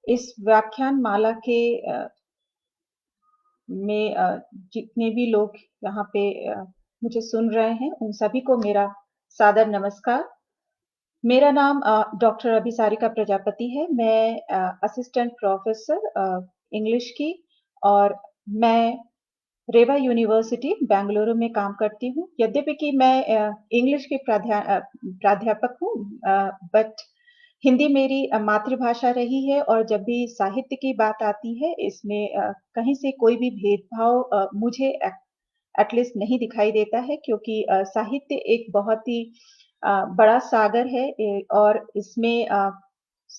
इस व्याख्यान माला के में जितने भी लोग यहाँ पे मुझे सुन रहे हैं, उन सभी को मेरा सादर नमस्कार। मेरा नाम डॉक्टर अभिसारिका प्रजापति है। मैं असिस्टेंट प्रोफेसर इंग्लिश की और मैं रेवा यूनिवर्सिटी बेंगलुरु में काम करती हूँ। यद्यपि कि मैं इंग्लिश की प्राध्यापक हूँ, बट हिंदी मेरी मातृभाषा रही है और जब भी साहित्य की बात आती है, इसमें कहीं से कोई भी भेदभाव मुझे एटलीस्ट नहीं दिखाई देता है, क्योंकि साहित्य एक बहुत ही बड़ा सागर है और इसमें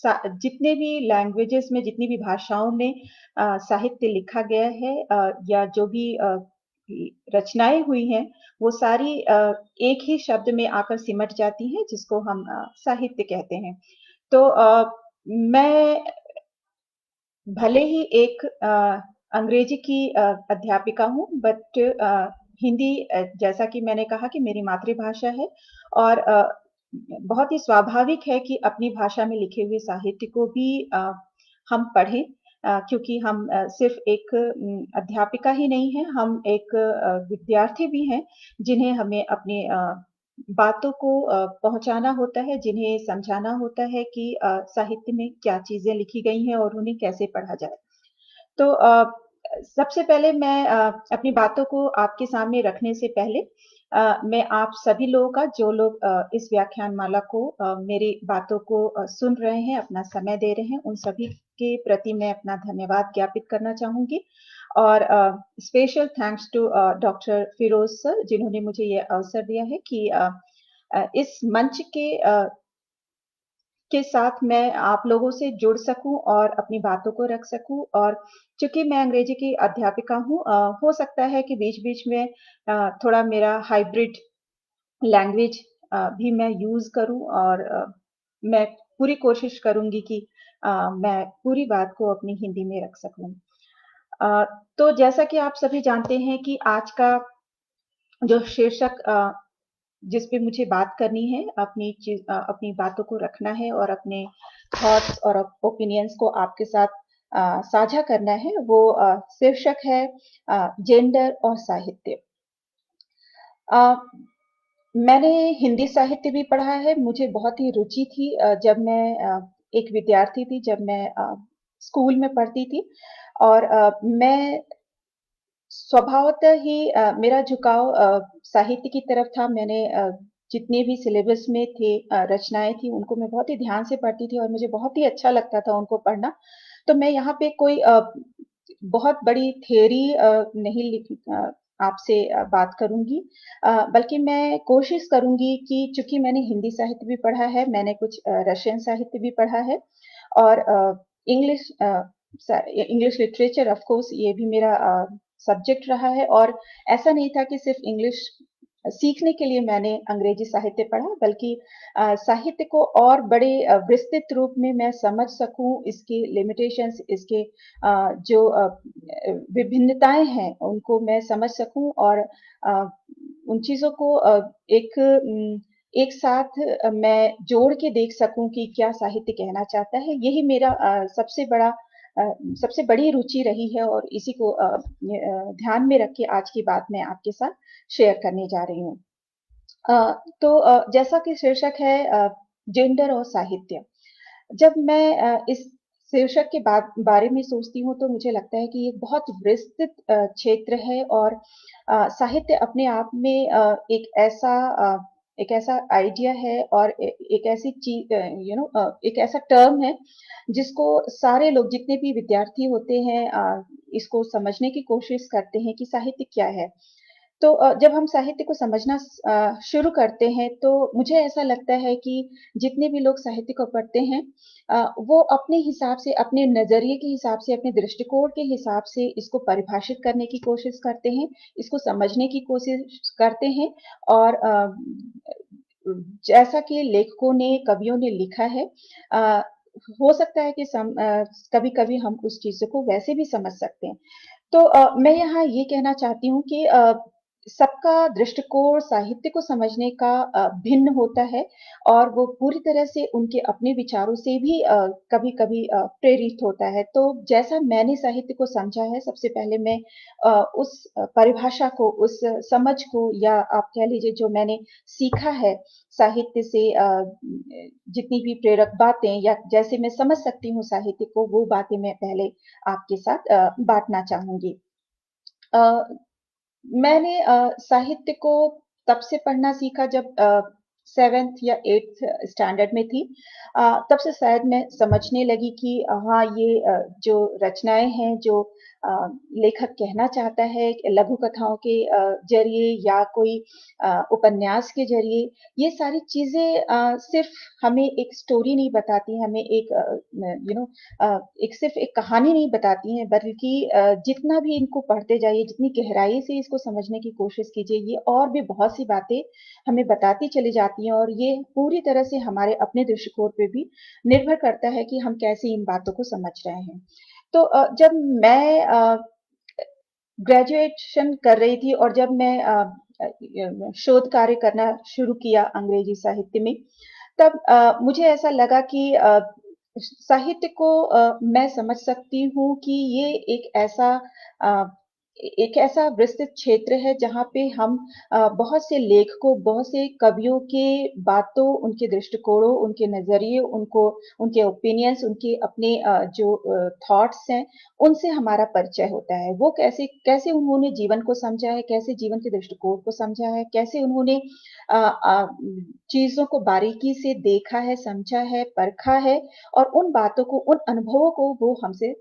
जितने भी लैंग्वेजेस में, जितनी भी भाषाओं में साहित्य लिखा गया है या जो भी रचनाएं हुई हैं, वो सारी एक ही शब्द में आकर सिमट जाती हैं, जिसको हम साहित्य कहते हैं। तो मैं भले ही एक अंग्रेजी की अध्यापिका हूँ, बट हिंदी, जैसा कि मैंने कहा कि मेरी मातृभाषा है और बहुत ही स्वाभाविक है कि अपनी भाषा में लिखे हुए साहित्य को भी हम पढ़ें, क्योंकि हम सिर्फ एक अध्यापिका ही नहीं हैं, हम एक विद्यार्थी भी हैं, जिन्हें हमें अपने बातों को पहुंचाना होता है, जिन्हें समझाना होता है कि साहित्य में क्या चीजें लिखी गई हैं और उन्हें कैसे पढ़ा जाए। तो सबसे पहले मैं अपनी बातों को आपके सामने रखने से पहले मैं आप सभी लोगों का, जो लोग इस व्याख्यान माला को, मेरी बातों को सुन रहे हैं, अपना समय दे रहे हैं, उन सभी के प्रति मैं अपना धन्यवाद ज्ञापित करना चाहूंगी। और special thanks to doctor Firoz sir, जिन्होंने मुझे ये अवसर दिया है कि इस मंच के साथ मैं आप लोगों से जुड़ सकूं और अपनी बातों को रख सकूं। और चूंकि मैं अंग्रेजी की अध्यापिका हूं, हो सकता है कि बीच-बीच में थोड़ा मेरा हाइब्रिड लैंग्वेज भी मैं यूज करूं और मैं पूरी कोशिश करूंगी कि मैं पूरी बात को अपनी हिंदी में रख सकूं। तो जैसा कि आप सभी जानते हैं कि आज का जो शीर्षक जिस पे मुझे बात करनी है, अपनी बातों को रखना है और अपने थॉट्स और ओपिनियंस को आपके साथ साझा करना है, वो शीर्षक है जेंडर और साहित्य। अ, मैंने हिंदी साहित्य भी पढ़ा है। मुझे बहुत ही रुचि थी जब मैं एक विद्यार्थी थी, जब मैं स्कूल में पढ़ती थी और मैं स्वभावतः ही मेरा झुकाव साहित्य की तरफ था। मैंने जितने भी सिलेबस में थे रचनाएं थी, उनको मैं बहुत ही ध्यान से पढ़ती थी और मुझे बहुत ही अच्छा लगता था उनको पढ़ना। तो मैं यहाँ पे कोई बहुत बड़ी थियरी नहीं आपसे बात करूंगी, बल्कि मैं कोशिश करूंगी कि चूंकि मैंने हिंदी साहित्य भी पढ़ा है, मैंने कुछ रशियन साहित्य भी पढ़ा है और English English literature, of course ये भी मेरा सब्जेक्ट रहा है। और ऐसा नहीं था कि सिर्फ इंग्लिश सीखने के लिए मैंने अंग्रेजी साहित्य पढ़ा, बल्कि साहित्य को और बड़े विस्तृत रूप में मैं समझ सकूं, इसके लिमिटेशंस, इसके जो विभिन्नताएं हैं, उनको मैं समझ सकूं और उन चीजों को एक साथ मैं जोड़ के देख सकूं कि क्या साहित्य कहना चाहता है। यही मेरा सबसे बड़ी रुचि रही है और इसी को ध्यान में रख के आज की बात मैं आपके साथ शेयर करने जा रही हूँ। तो जैसा कि शीर्षक है जेंडर और साहित्य, जब मैं इस शीर्षक के बारे में सोचती हूँ, तो मुझे लगता है कि ये बहुत विस्तृत क्षेत्र है और साहित्य अपने आप में एक ऐसा आइडिया है और एक ऐसी चीज, एक ऐसा टर्म है जिसको सारे लोग, जितने भी विद्यार्थी होते हैं, इसको समझने की कोशिश करते हैं कि साहित्य क्या है। तो जब हम साहित्य को समझना शुरू करते हैं, तो मुझे ऐसा लगता है कि जितने भी लोग साहित्य को पढ़ते हैं, वो अपने हिसाब से, अपने नजरिए के हिसाब से, अपने दृष्टिकोण के हिसाब से इसको परिभाषित करने की कोशिश करते हैं, इसको समझने की कोशिश करते हैं। और जैसा कि लेखकों ने, कवियों ने लिखा है, अ, हो सकता है कि कभी-कभी हम उस चीज़ को वैसे भी समझ सकते हैं। तो मैं यहाँ ये कहना चाहती हूँ कि सबका दृष्टिकोण साहित्य को समझने का भिन्न होता है और वो पूरी तरह से उनके अपने विचारों से भी कभी-कभी प्रेरित होता है। तो जैसा मैंने साहित्य को समझा है, सबसे पहले मैं उस परिभाषा को, उस समझ को या आप कह लीजिए जो मैंने सीखा है साहित्य से जितनी भी प्रेरक बातें या जैसे मैं समझ सकती हूँ साहित्य को, वो बातें मैं पहले आपके साथ बाँटना चाहूँगी। अ, मैंने साहित्य को तब से पढ़ना सीखा जब 7th या 8th स्टैंडर्ड में थी। तब से शायद मैं समझने लगी कि हाँ, ये जो रचनाएँ हैं, जो अ, लेखक कहना चाहता है लघु कथाओं के ज़रिए या कोई उपन्यास के ज़रिए, ये सारी चीज़ें सिर्फ़ हमें एक स्टोरी नहीं बताती, हमें एक एक सिर्फ़ एक कहानी नहीं बताती हैं, बल्कि जितना भी इनको पढ़ते जाइए, जितनी गहराई से इसको समझने की कोशिश कीजिए, ये और भी बहुत सी बातें हमें बताती चली जाती हैं और ये पूरी तरह से हमारे अपने दृष्टिकोण पे भी निर्भर करता है कि हम कैसे इन बातों को समझ रहे हैं। तो जब मैं ग्रेजुएशन कर रही थी और जब मैं शोध कार्य करना शुरू किया अंग्रेजी साहित्य में, तब मुझे ऐसा लगा कि साहित्य को मैं समझ सकती हूँ कि ये अ, एक ऐसा विस्तृत क्षेत्र है जहाँ पे हम बहुत से लेखकों, बहुत से कवियों के बातों, उनके दृष्टिकोणों, उनके नज़रिए, उनके ओपिनियंस, उनके अपने जो थॉट्स हैं, उनसे हमारा परिचय होता है। वो कैसे कैसे उन्होंने जीवन को समझा है, कैसे जीवन के दृष्टिकोण को समझा है, कैसे उन्होंने चीज़ों को बारीकी से देखा है, समझा है, परखा है और उन बातों को, उन अनुभवों को वो हमसे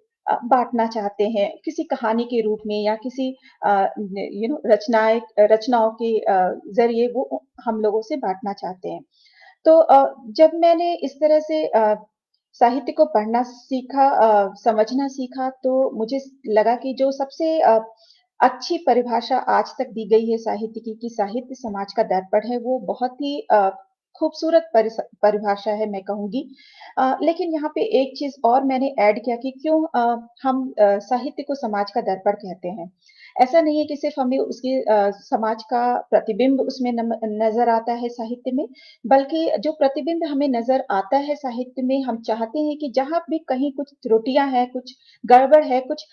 बाँटना चाहते हैं, किसी कहानी के रूप में या किसी रचनाओं के ज़रिए वो हम लोगों से बाँटना चाहते हैं। तो जब मैंने इस तरह से साहित्य को पढ़ना सीखा समझना सीखा तो मुझे लगा कि जो सबसे अच्छी परिभाषा आज तक दी गई है साहित्य की कि साहित्य समाज का दर्पण है, वो बहुत ही खूबसूरत परिभाषा है मैं कहूँगी। लेकिन यहाँ पे एक चीज़ और मैंने ऐड किया कि क्यों हम साहित्य को समाज का दर्पण कहते हैं। ऐसा नहीं है कि सिर्फ़ हमें उसके समाज का प्रतिबिंब उसमें नज़र आता है साहित्य में, बल्कि जो प्रतिबिंब हमें नज़र आता है साहित्य में, हम चाहते हैं कि जहाँ भी कहीं कुछ त्रुटियाँ हैं, कुछ गड़बड़ है, कुछ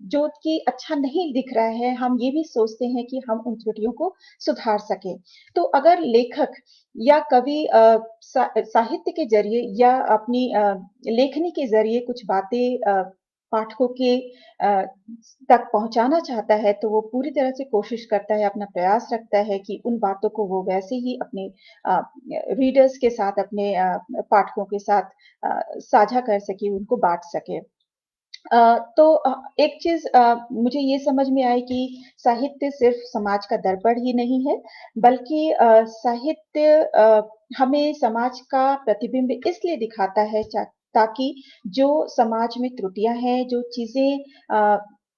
जो कि अच्छा नहीं दिख रहा है, हम ये भी सोचते हैं कि हम उन त्रुटियों को सुधार सकें। तो अगर लेखक या कवि साहित्य के ज़रिए या अपनी लेखनी के ज़रिए कुछ बातें पाठकों के तक पहुँचाना चाहता है, तो वो पूरी तरह से कोशिश करता है, अपना प्रयास रखता है कि उन बातों को वो वैसे ही अपने रीडर्स के साथ, अपने पाठकों के साथ साझा कर सके, उनको बाँट सके। तो एक चीज़ मुझे ये समझ में आई कि साहित्य सिर्फ़ समाज का दर्पण ही नहीं है, बल्कि साहित्य हमें समाज का प्रतिबिंब इसलिए दिखाता है ताकि जो समाज में त्रुटियाँ हैं, जो चीज़ें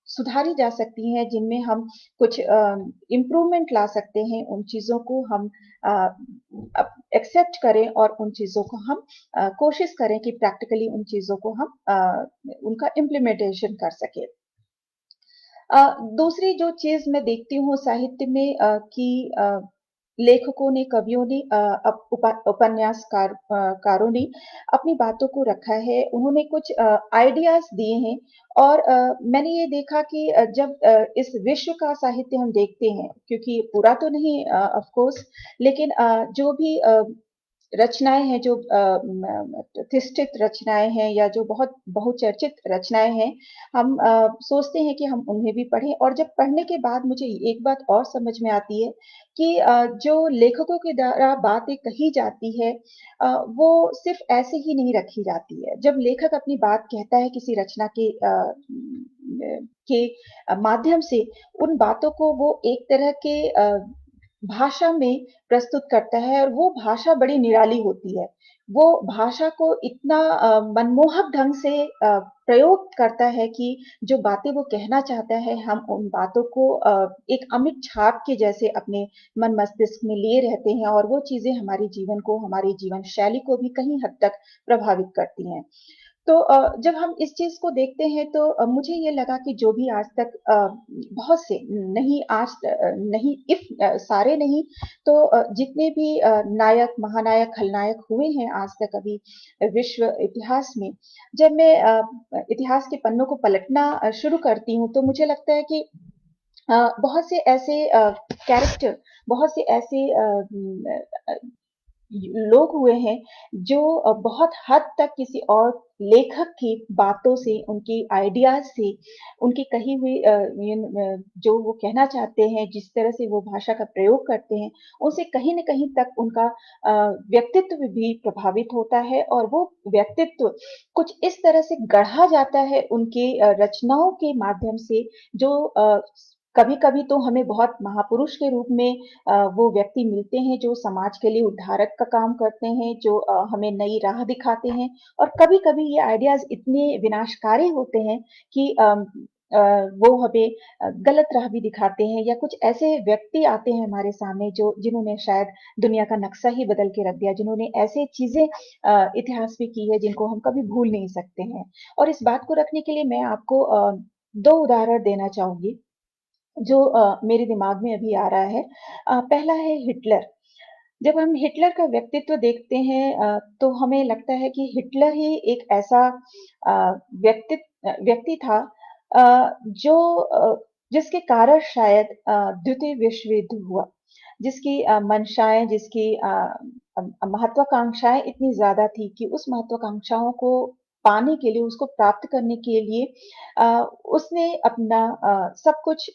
सुधारी जा सकती हैं, जिनमें हम कुछ इम्प्रूवमेंट ला सकते हैं, उन चीज़ों को हम अ, एक्सेप्ट करें और उन चीज़ों को हम कोशिश करें कि प्रैक्टिकली उन चीज़ों को हम उनका इम्प्लीमेंटेशन कर सकें। दूसरी जो चीज़ मैं देखती हूँ साहित्य में कि लेखकों ने, कवियों ने कारों ने अपनी बातों को रखा है। उन्होंने कुछ आइडियाज़ दिए हैं और मैंने ये देखा कि जब इस विश्व का साहित्य हम देखते हैं, क्योंकि पूरा तो नहीं ऑफ़ कोर्स लेकिन जो भी रचनाएँ हैं जो प्रतिष्ठित रचनाएँ हैं या जो बहुत बहुचर्चित रचनाएँ हैं, हम सोचते हैं कि हम उन्हें भी पढ़ें और जब पढ़ने के बाद मुझे एक बात और समझ में आती है कि जो लेखकों के द्वारा बातें कही जाती है वो सिर्फ़ ऐसे ही नहीं रखी जाती है। जब लेखक अपनी बात कहता है किसी रचना के माध्यम से, उन बातों को वो एक तरह के भाषा में प्रस्तुत करता है और वो भाषा बड़ी निराली होती है। वो भाषा को इतना मनमोहक ढंग से प्रयोग करता है कि जो बातें वो कहना चाहता है, हम उन बातों को एक अमिट छाप के जैसे अपने मन मस्तिष्क में लिए रहते हैं और वो चीज़ें हमारे जीवन को, हमारी जीवन शैली को भी कहीं हद तक प्रभावित करती हैं। तो जब हम इस चीज़ को देखते हैं तो मुझे ये लगा कि जो भी आज तक बहुत से नहीं नहीं सारे नहीं तो जितने भी नायक, महानायक, खलनायक हुए हैं आज तक अभी विश्व इतिहास में, जब मैं इतिहास के पन्नों को पलटना शुरू करती हूँ तो मुझे लगता है कि बहुत से ऐसे कैरेक्टर, बहुत से ऐसे लोग हुए हैं जो बहुत हद तक किसी और लेखक की बातों से, उनकी आइडियाज़ से, उनकी कही हुई जो वो कहना चाहते हैं, जिस तरह से वो भाषा का प्रयोग करते हैं, उनसे कहीं न कहीं तक उनका व्यक्तित्व भी प्रभावित होता है और वो व्यक्तित्व कुछ इस तरह से गढ़ा जाता है उनके रचनाओं के माध्यम से जो कभी-कभी तो हमें बहुत महापुरुष के रूप में वो व्यक्ति मिलते हैं जो समाज के लिए उद्धारक का काम करते हैं, जो हमें नई राह दिखाते हैं और कभी-कभी ये आइडियाज़ इतने विनाशकारी होते हैं कि वो हमें गलत राह भी दिखाते हैं या कुछ ऐसे व्यक्ति आते हैं हमारे सामने जो जिन्होंने शायद दुनिया का नक्शा ही बदल के रख दिया, जिन्होंने ऐसे चीज़ें इतिहास में की है जिनको हम कभी भूल नहीं सकते हैं। और इस बात को रखने के लिए मैं आपको 2 उदाहरण देना चाहूँगी। जो मेरे दिमाग में अभी आ रहा है। पहला है हिटलर। जब हम हिटलर का व्यक्तित्व देखते हैं तो हमें लगता है कि हिटलर ही एक ऐसा व्यक्ति था जो जिसके कारण शायद द्वितीय विश्व युद्ध हुआ। जिसकी मंशाएँ, जिसकी महत्वाकांक्षाएँ इतनी ज़्यादा थी कि उस महत्वाकांक्षाओं को पाने के लिए, उसको प्राप्त करने के लिए अ, उसने अपना सब कुछ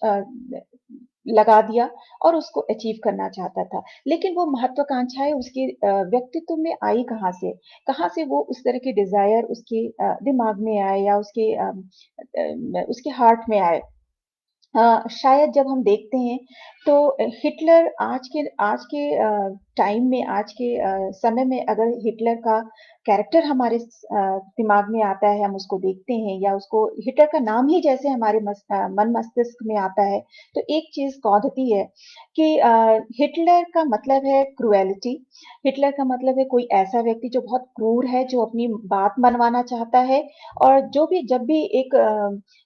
लगा दिया और उसको अचीव करना चाहता था। लेकिन वो महत्वाकांक्षाएँ उसके व्यक्तित्व में आई कहाँ से? कहाँ से वो उस तरह के डिज़ायर उसके दिमाग में आए या उसके हार्ट में आए? शायद जब हम देखते हैं तो हिटलर आज के टाइम में आज के समय में अगर हिटलर का कैरेक्टर हमारे दिमाग में आता है, हम उसको देखते हैं या उसको हिटलर का नाम ही जैसे हमारे मन मस्तिष्क में आता है, तो एक चीज़ कौंधती है कि हिटलर का मतलब है क्रुएलिटी, हिटलर का मतलब है कोई ऐसा व्यक्ति जो बहुत क्रूर है, जो अपनी बात मनवाना चाहता है और जो भी जब भी एक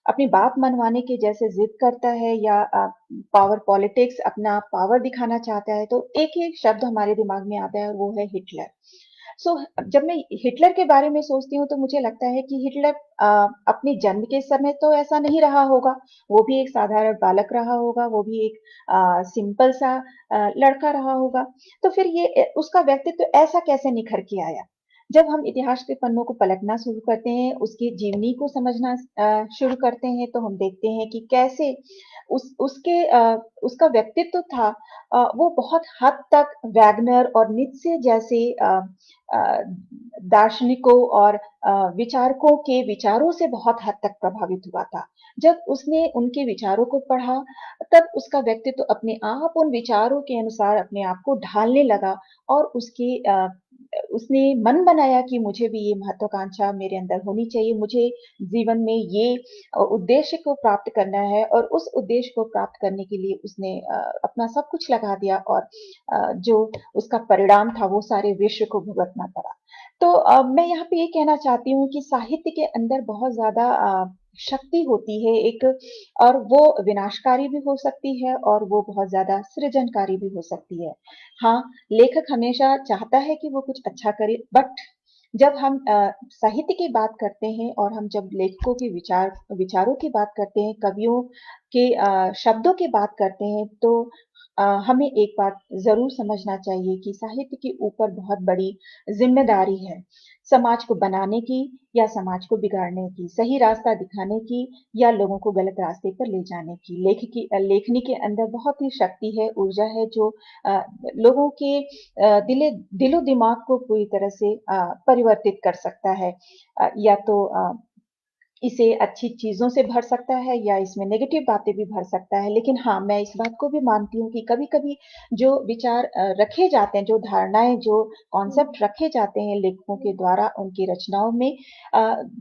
अपनी बात मनवाने की जैसे ज़िद करता है या पावर पॉलिटिक्स अपना पावर दिखाना चाहता है, तो एक ही शब्द हमारे दिमाग में आता है और वो है हिटलर। सो जब मैं हिटलर के बारे में सोचती हूँ, तो मुझे लगता है कि हिटलर अपने जन्म के समय तो ऐसा नहीं रहा होगा, वो भी एक साधारण बालक रहा होगा, वो भी एक सिंपल सा लड़का रहा होगा। तो फिर ये उसका व्यक्तित्व ऐसा कैसे निखर के आया? जब हम इतिहास के पन्नों को पलटना शुरू करते हैं, उसकी जीवनी को समझना शुरू करते हैं, तो हम देखते हैं कि कैसे उसका व्यक्तित्व था वो बहुत हद तक वैगनर और नीत्शे जैसे अ, दार्शनिकों और विचारकों के विचारों से बहुत हद तक प्रभावित हुआ था। जब उसने उनके विचारों को पढ़ा, तब उसका व्यक्तित्व अपने आप उन विचारों के अनुसार अपने आप को ढालने लगा और उसने मन बनाया कि मुझे भी ये महत्वाकांक्षा मेरे अंदर होनी चाहिए, मुझे जीवन में ये उद्देश्य को प्राप्त करना है और उस उद्देश्य को प्राप्त करने के लिए उसने अपना सब कुछ लगा दिया और जो उसका परिणाम था वो सारे विश्व को भुगतना पड़ा। तो मैं यहाँ पे ये कहना चाहती हूँ कि साहित्य के अंदर बहुत ज़्यादा शक्ति होती है एक और वो विनाशकारी भी हो सकती है और वो बहुत ज़्यादा सृजनकारी भी हो सकती है। हाँ, लेखक हमेशा चाहता है कि वो कुछ अच्छा करे बट जब हम साहित्य की बात करते हैं और हम जब लेखकों के विचारों की बात करते हैं, कवियों के शब्दों की बात करते हैं, तो हमें एक बात ज़रूर समझना चाहिए कि साहित्य के ऊपर बहुत बड़ी ज़िम्मेदारी है। समाज को बनाने की या समाज को बिगाड़ने की, सही रास्ता दिखाने की या लोगों को गलत रास्ते पर ले जाने की। लेखनी के अंदर बहुत ही शक्ति है, ऊर्जा है जो लोगों के दिलो-दिमाग को पूरी तरह से परिवर्तित कर सकता है। या तो इसे अच्छी चीज़ों से भर सकता है या इसमें नेगेटिव बातें भी भर सकता है। लेकिन हाँ, मैं इस बात को भी मानती हूँ कि कभी-कभी जो विचार रखे जाते हैं, जो धारणाएँ, जो कॉन्सेप्ट रखे जाते हैं लेखकों के द्वारा उनकी रचनाओं में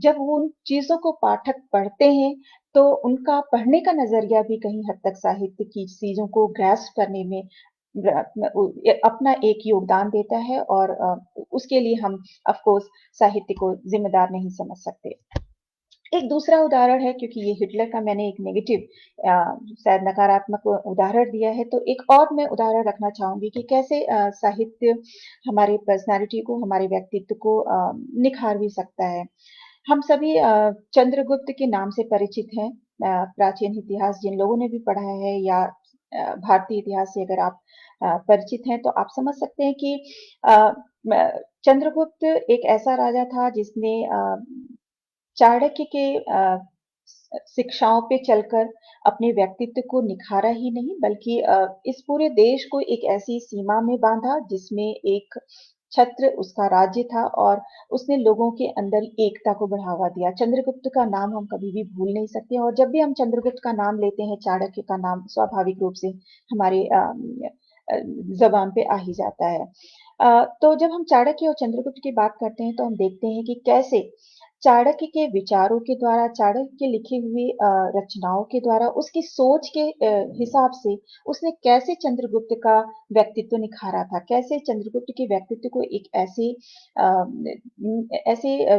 जब वो उन चीज़ों को पाठक पढ़ते हैं, तो उनका पढ़ने का नज़रिया भी कहीं हद तक साहित्य की चीज़ों को ग्रास्प करने में अपना एक योगदान देता है और उसके लिए हम ऑफ कोर्स साहित्य को जिम्मेदार नहीं समझ सकते। एक दूसरा उदाहरण है, क्योंकि ये हिटलर का मैंने एक नेगेटिव शायद नकारात्मक उदाहरण दिया है, तो एक और मैं उदाहरण रखना चाहूंगी कि कैसे साहित्य हमारी पर्सनालिटी को, हमारे व्यक्तित्व को निखार भी सकता है। हम सभी चंद्रगुप्त के नाम से परिचित हैं। प्राचीन इतिहास जिन लोगों ने भी पढ़ा है या भारतीय इतिहास से अगर आप परिचित हैं तो आप समझ सकते हैं कि चंद्रगुप्त एक ऐसा राजा था जिसने चाणक्य के शिक्षाओं पे चलकर अपने व्यक्तित्व को निखारा ही नहीं, बल्कि इस पूरे देश को एक ऐसी सीमा में बांधा जिसमें एक छत्र उसका राज्य था और उसने लोगों के अंदर एकता को बढ़ावा दिया। चंद्रगुप्त का नाम हम कभी भी भूल नहीं सकते और जब भी हम चंद्रगुप्त का नाम लेते हैं, चाणक्य का नाम स्वाभाविक रूप से हमारे जबान पे आ ही जाता है। तो जब हम चाणक्य और चंद्रगुप्त की बात करते हैं तो हम देखते हैं कि कैसे चाणक्य के विचारों के द्वारा, चाणक्य के लिखी हुई रचनाओं के द्वारा, उसकी सोच के हिसाब से उसने कैसे चंद्रगुप्त का व्यक्तित्व निखारा था, कैसे चंद्रगुप्त के व्यक्तित्व को एक ऐसे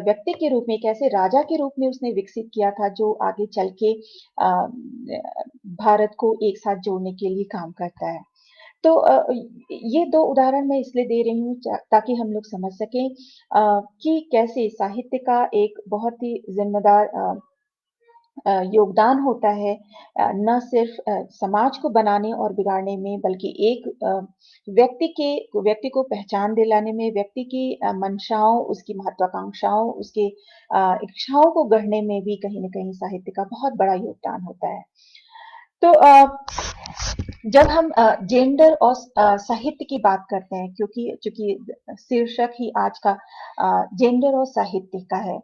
व्यक्ति के रूप में, एक ऐसे राजा के रूप में उसने विकसित किया था जो आगे चल के भारत को एक साथ जोड़ने के लिए काम करता है। तो ये दो उदाहरण मैं इसलिए दे रही हूँ ताकि हम लोग समझ सकें कि कैसे साहित्य का एक बहुत ही जिम्मेदार योगदान होता है, न सिर्फ समाज को बनाने और बिगाड़ने में, बल्कि एक व्यक्ति को पहचान दिलाने में, व्यक्ति की मंशाओं, उसकी महत्वाकांक्षाओं, उसके इच्छाओं को गढ़ने में भी कहीं न कहीं साहित्य का बहुत बड़ा योगदान होता है। तो जब हम जेंडर और साहित्य की बात करते हैं, क्योंकि चूंकि शीर्षक ही आज का जेंडर और साहित्य का है,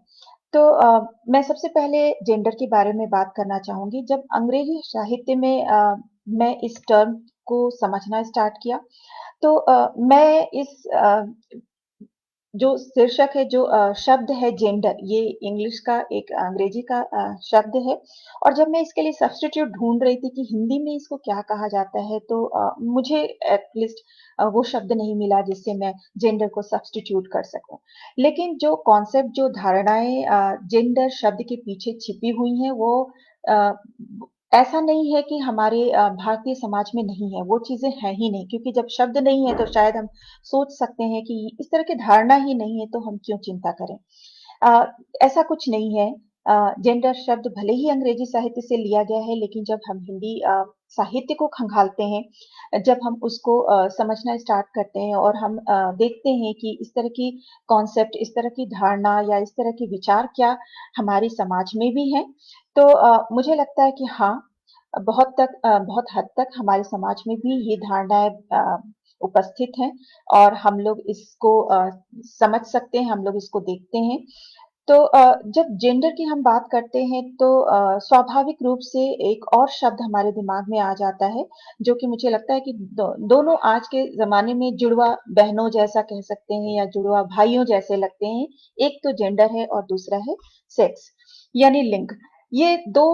तो मैं सबसे पहले जेंडर के बारे में बात करना चाहूंगी। जब अंग्रेजी साहित्य में मैं इस टर्म को समझना स्टार्ट किया, तो मैं इस जो शीर्षक है, जो शब्द है जेंडर, ये इंग्लिश का एक अंग्रेजी का शब्द है और जब मैं इसके लिए सब्स्टिट्यूट ढूंढ रही थी कि हिंदी में इसको क्या कहा जाता है, तो मुझे एटलीस्ट वो शब्द नहीं मिला जिससे मैं जेंडर को सब्स्टिट्यूट कर सकूं। लेकिन जो कॉन्सेप्ट, जो धारणाएं जेंडर शब्द के पीछे छिपी हुई हैं, वो अ, ऐसा नहीं है कि हमारे भारतीय समाज में नहीं है, वो चीजें हैं ही नहीं, क्योंकि जब शब्द नहीं है तो शायद हम सोच सकते हैं कि इस तरह की धारणा ही नहीं है तो हम क्यों चिंता करें। अ, ऐसा कुछ नहीं है। जेंडर शब्द भले ही अंग्रेजी साहित्य से लिया गया है, लेकिन जब हम हिंदी साहित्य को खंगालते हैं, जब हम उसको समझना स्टार्ट करते हैं और हम देखते हैं कि इस तरह की कॉन्सेप्ट, इस तरह की धारणा या इस तरह के विचार क्या हमारे समाज में भी हैं, तो मुझे लगता है कि हाँ, बहुत हद तक हमारे समाज में भी ये धारणाएं उपस्थित हैं और हम लोग इसको समझ सकते हैं, हम लोग इसको देखते हैं। तो जब जेंडर की हम बात करते हैं तो स्वाभाविक रूप से एक और शब्द हमारे दिमाग में आ जाता है, जो कि मुझे लगता है कि दोनों आज के ज़माने में जुड़वा बहनों जैसा कह सकते हैं या जुड़वा भाइयों जैसे लगते हैं। एक तो जेंडर है और दूसरा है सेक्स, यानी लिंग। ये 2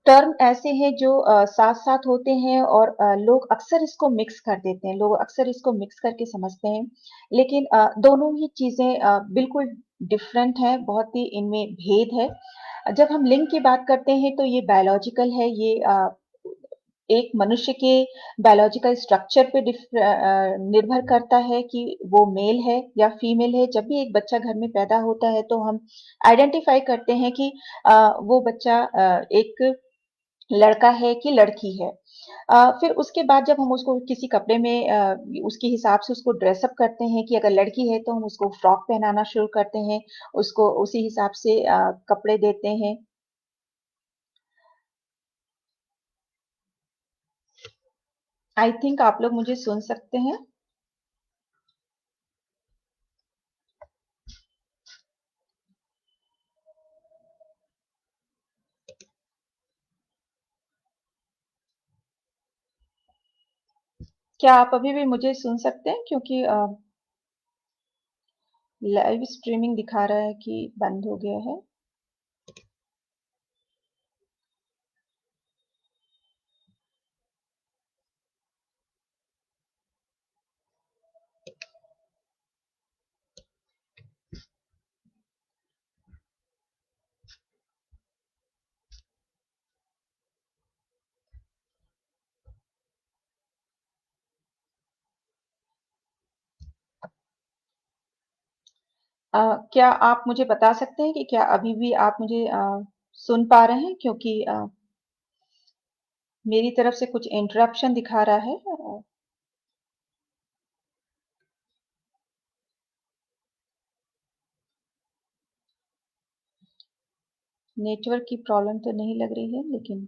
टर्म ऐसे हैं जो साथ-साथ होते हैं और लोग अक्सर इसको मिक्स कर देते हैं, लोग अक्सर इसको मिक्स करके समझते हैं। लेकिन दोनों ही चीज़ें बिल्कुल डिफरेंट है, बहुत ही इनमें भेद है। जब हम लिंग की बात करते हैं तो ये बायोलॉजिकल है, ये एक मनुष्य के बायोलॉजिकल स्ट्रक्चर पे निर्भर करता है कि वो मेल है या फीमेल है। जब भी एक बच्चा घर में पैदा होता है तो हम आइडेंटिफाई करते हैं कि वो बच्चा एक लड़का है कि लड़की है। फिर उसके बाद जब हम उसको किसी कपड़े में उसके हिसाब से उसको ड्रेसअप करते हैं कि अगर लड़की है तो हम उसको फ्रॉक पहनाना शुरू करते हैं, उसको उसी हिसाब से कपड़े देते हैं। आई थिंक आप लोग मुझे सुन सकते हैं। क्या आप अभी भी मुझे सुन सकते हैं? क्योंकि लाइव स्ट्रीमिंग दिखा रहा है कि बंद हो गया है। क्या आप मुझे बता सकते हैं कि क्या अभी भी आप मुझे सुन पा रहे हैं? क्योंकि मेरी तरफ से कुछ इंटरप्शन दिखा रहा है। नेटवर्क की प्रॉब्लम तो नहीं लग रही है, लेकिन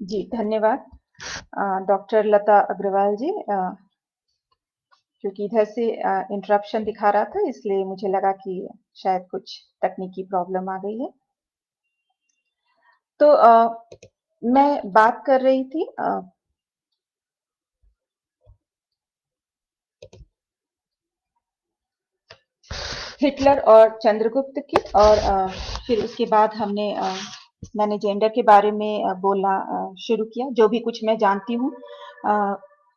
जी, धन्यवाद। डॉक्टर लता अग्रवाल जी, क्योंकि इधर से इंटरप्शन दिखा रहा था, इसलिए मुझे लगा कि शायद कुछ तकनीकी प्रॉब्लम आ गई है। तो मैं बात कर रही थी हिटलर और चंद्रगुप्त की, और फिर उसके बाद मैंने जेंडर के बारे में बोलना शुरू किया, जो भी कुछ मैं जानती हूँ। अ,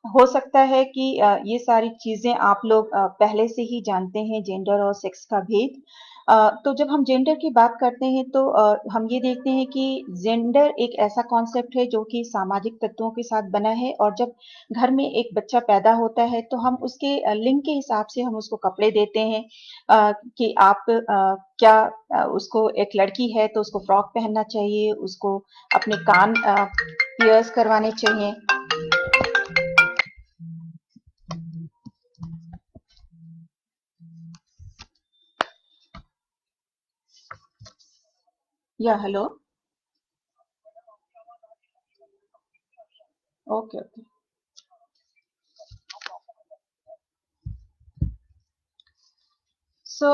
हो सकता है कि ये सारी चीजें आप लोग पहले से ही जानते हैं, जेंडर और सेक्स का भेद। तो जब हम जेंडर की बात करते हैं तो हम ये देखते हैं कि जेंडर एक ऐसा कॉन्सेप्ट है जो कि सामाजिक तत्वों के साथ बना है, और जब घर में एक बच्चा पैदा होता है तो हम उसके लिंग के हिसाब से हम उसको कपड़े देते हैं। कि आप क्या उसको, एक लड़की है तो उसको फ्रॉक पहनना चाहिए, उसको अपने कान पियर्स करवाने चाहिए। या हेलो। Okay okay. सो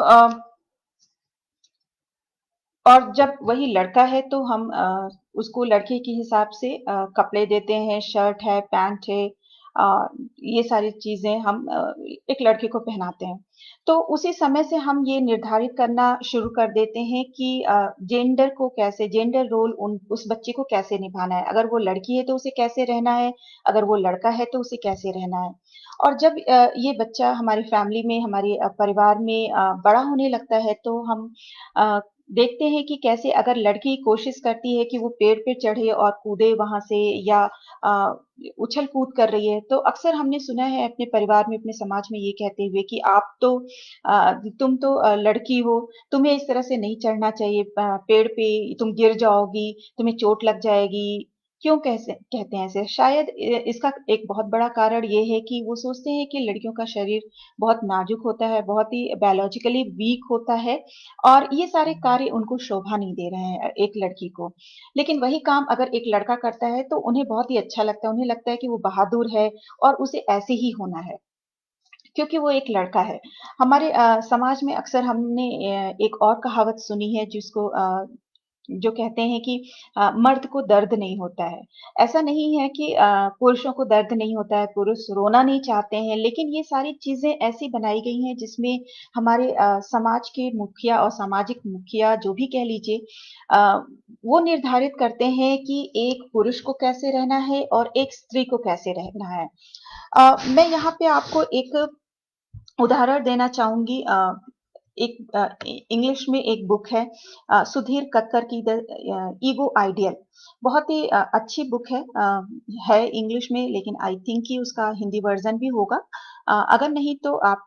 और जब वही लड़का है तो हम उसको लड़के के हिसाब से कपड़े देते हैं, शर्ट है, पैंट है, अ, ये सारी चीजें हम एक लड़के को पहनाते हैं। तो उसी समय से हम ये निर्धारित करना शुरू कर देते हैं कि जेंडर को कैसे, जेंडर रोल उस बच्चे को कैसे निभाना है। अगर वो लड़की है तो उसे कैसे रहना है, अगर वो लड़का है तो उसे कैसे रहना है। और जब ये बच्चा हमारी फैमिली में, हमारे परिवार में बड़ा होने लगता है तो हम अ, देखते हैं कि कैसे अगर लड़की कोशिश करती है कि वो पेड़ पे चढ़े और कूदे वहां से, या उछल कूद कर रही है, तो अक्सर हमने सुना है अपने परिवार में, अपने समाज में ये कहते हुए कि आप तो तुम तो लड़की हो, तुम्हें इस तरह से नहीं चढ़ना चाहिए पेड़ पे, तुम गिर जाओगी, तुम्हें चोट लग जाएगी। क्यों कैसे कहते हैं ऐसे? शायद इसका एक बहुत बड़ा कारण ये है कि वो सोचते हैं कि लड़कियों का शरीर बहुत नाजुक होता है, बहुत ही बायोलॉजिकली वीक होता है, और ये सारे कार्य उनको शोभा नहीं दे रहे हैं एक लड़की को। लेकिन वही काम अगर एक लड़का करता है तो उन्हें बहुत ही अच्छा लगता है, उन्हें लगता है कि वो बहादुर है और उसे ऐसे ही होना है, क्योंकि वो एक लड़का है। हमारे समाज में अक्सर हमने एक और कहावत सुनी है, जिसको जो कहते हैं कि मर्द को दर्द नहीं होता है। ऐसा नहीं है कि पुरुषों को दर्द नहीं होता है, पुरुष रोना नहीं चाहते हैं, लेकिन ये सारी चीजें ऐसी बनाई गई हैं जिसमें हमारे समाज के मुखिया और सामाजिक मुखिया जो भी कह लीजिए, अ, वो निर्धारित करते हैं कि एक पुरुष को कैसे रहना है और एक स्त्री को कैसे रहना है। मैं यहाँ पे आपको एक उदाहरण देना चाहूंगी। एक इंग्लिश में एक बुक है, सुधीर कक्कर की द ईगो आइडियल। बहुत ही अच्छी बुक है इंग्लिश में, लेकिन आई थिंक कि उसका हिंदी वर्जन भी होगा। अगर नहीं तो आप,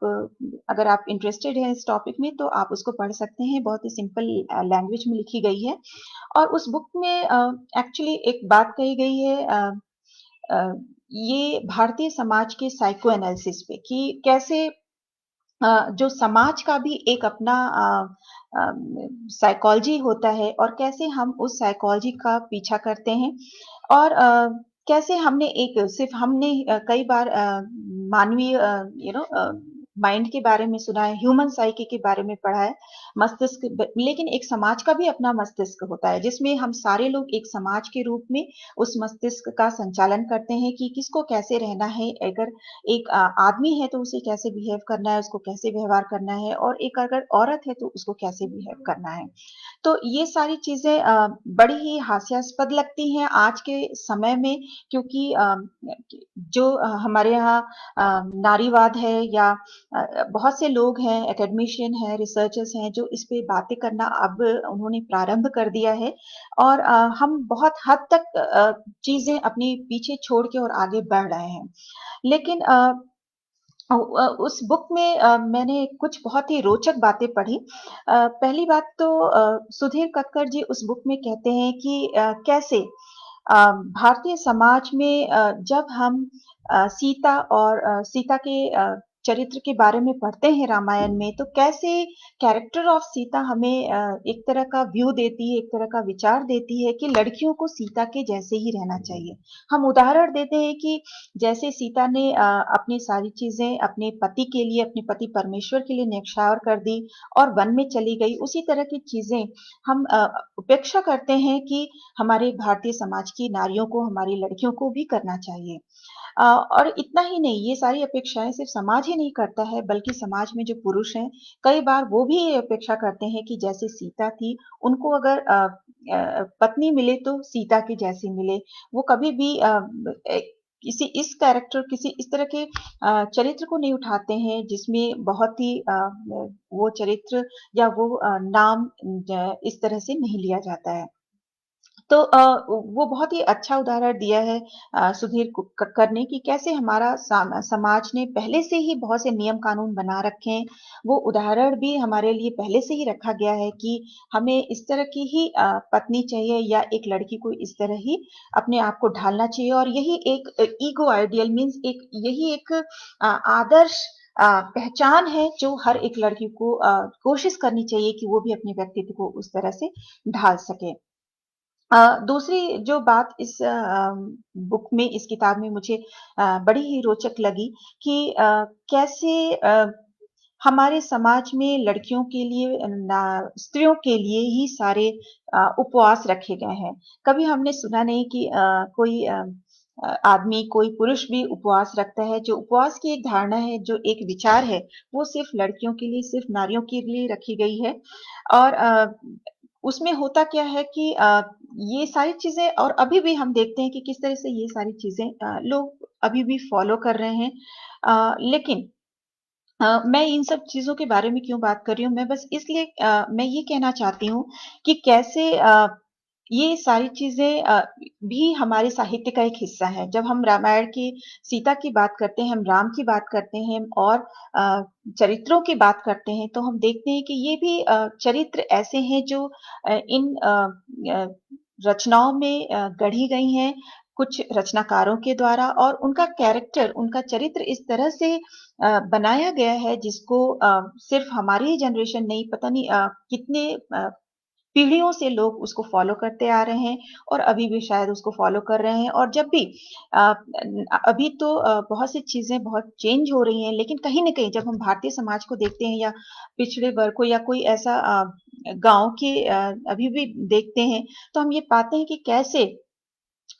अगर आप इंटरेस्टेड हैं इस टॉपिक में तो आप उसको पढ़ सकते हैं, बहुत ही सिंपल लैंग्वेज में लिखी गई है। और उस बुक में एक्चुअली एक बात कही गई है, अ, ये भारतीय समाज के साइको एनालिसिस पे, कि कैसे जो समाज का भी एक अपना साइकोलॉजी होता है, और कैसे हम उस साइकोलॉजी का पीछा करते हैं, और कैसे हमने एक सिर्फ हमने कई बार मानवीय माइंड के बारे में सुना है, ह्यूमन साइकी के बारे में पढ़ा है, मस्तिष्क, लेकिन एक समाज का भी अपना मस्तिष्क होता है, जिसमें हम सारे लोग एक समाज के रूप में उस मस्तिष्क का संचालन करते हैं कि किसको कैसे रहना है। अगर एक आदमी है तो उसे कैसे बिहेव करना है, उसको कैसे व्यवहार करना है, और एक अगर औरत है तो उसको कैसे बिहेव करना है। तो ये सारी चीज़ें बड़ी ही हास्यास्पद लगती हैं आज के समय में, क्योंकि जो हमारे यहाँ नारीवाद है या बहुत से लोग हैं, एकेडमिशियन हैं, रिसर्चर्स हैं, जो इस पे बातें करना अब उन्होंने प्रारंभ कर दिया है और हम बहुत हद तक चीज़ें अपनी पीछे छोड़ के और आगे बढ़ रहे हैं। लेकिन उस बुक में मैंने कुछ बहुत ही रोचक बातें पढ़ी। पहली बात तो सुधीर कक्कड़ जी उस बुक में कहते हैं कि कैसे भारतीय समाज में जब हम सीता के चरित्र के बारे में पढ़ते हैं रामायण में, तो कैसे कैरेक्टर ऑफ सीता हमें एक तरह का व्यू देती है, एक तरह का विचार देती है कि लड़कियों को सीता के जैसे ही रहना चाहिए। हम उदाहरण देते हैं कि जैसे सीता ने अपनी सारी चीजें अपने पति के लिए, अपने पति परमेश्वर के लिए न्यौछावर कर दी और वन में चली गई, उसी तरह की चीजें हम उपेक्षा करते हैं कि हमारे भारतीय समाज की नारियों को, हमारी लड़कियों को भी करना चाहिए। और इतना ही नहीं, ये सारी अपेक्षाएं सिर्फ समाज ही नहीं करता है, बल्कि समाज में जो पुरुष हैं, कई बार वो भी ये अपेक्षा करते हैं कि जैसे सीता थी, उनको अगर पत्नी मिले तो सीता की जैसी मिले। वो कभी भी किसी इस कैरेक्टर, किसी इस तरह के चरित्र को नहीं उठाते हैं जिसमें बहुत ही वो चरित्र या वो नाम इस तरह से नहीं लिया जाता है। तो वो बहुत ही अच्छा उदाहरण दिया है सुधीर कक्कर ने कि कैसे हमारा समाज ने पहले से ही बहुत से नियम कानून बना रखे हैं। वो उदाहरण भी हमारे लिए पहले से ही रखा गया है कि हमें इस तरह की ही पत्नी चाहिए या एक लड़की को इस तरह ही अपने आप को ढालना चाहिए और यही एक ईगो आइडियल मीन्स एक यही एक आदर्श पहचान है जो हर एक लड़की को कोशिश करनी चाहिए कि वो भी अपने व्यक्तित्व को उस तरह से ढाल सके। दूसरी जो बात इस बुक में, इस किताब में मुझे बड़ी ही रोचक लगी कि कैसे हमारे समाज में लड़कियों के लिए स्त्रियों के लिए ही सारे उपवास रखे गए हैं। कभी हमने सुना नहीं कि कोई आदमी, कोई पुरुष भी उपवास रखता है। जो उपवास की एक धारणा है, जो एक विचार है, वो सिर्फ लड़कियों के लिए, सिर्फ नारियों के लिए रखी गई है और उसमें होता क्या है कि ये सारी चीज़ें और अभी भी हम देखते हैं कि किस तरह से ये सारी चीज़ें लोग अभी भी फ़ॉलो कर रहे हैं। लेकिन मैं इन सब चीज़ों के बारे में क्यों बात कर रही हूँ, मैं बस इसलिए मैं ये कहना चाहती हूँ कि कैसे ये सारी चीज़ें भी हमारे साहित्य का एक हिस्सा है। जब हम रामायण की सीता की बात करते हैं, हम राम की बात करते हैं और चरित्रों की बात करते हैं, तो हम देखते हैं कि ये भी चरित्र ऐसे हैं जो इन रचनाओं में गढ़ी गई हैं, कुछ रचनाकारों के द्वारा और उनका कैरेक्टर, उनका चरित्र इस तरह से बनाया गया है जिसको सिर्फ हमारी ही जनरेशन नहीं, पता नहीं कितने पीढ़ियों से लोग उसको फॉलो करते आ रहे हैं और अभी भी शायद उसको फॉलो कर रहे हैं और जब भी अभी तो बहुत सी चीजें बहुत चेंज हो रही हैं, लेकिन कहीं न कहीं जब हम भारतीय समाज को देखते हैं या पिछड़े वर्ग को या कोई ऐसा गाँव के अभी भी देखते हैं, तो हम ये पाते हैं कि कैसे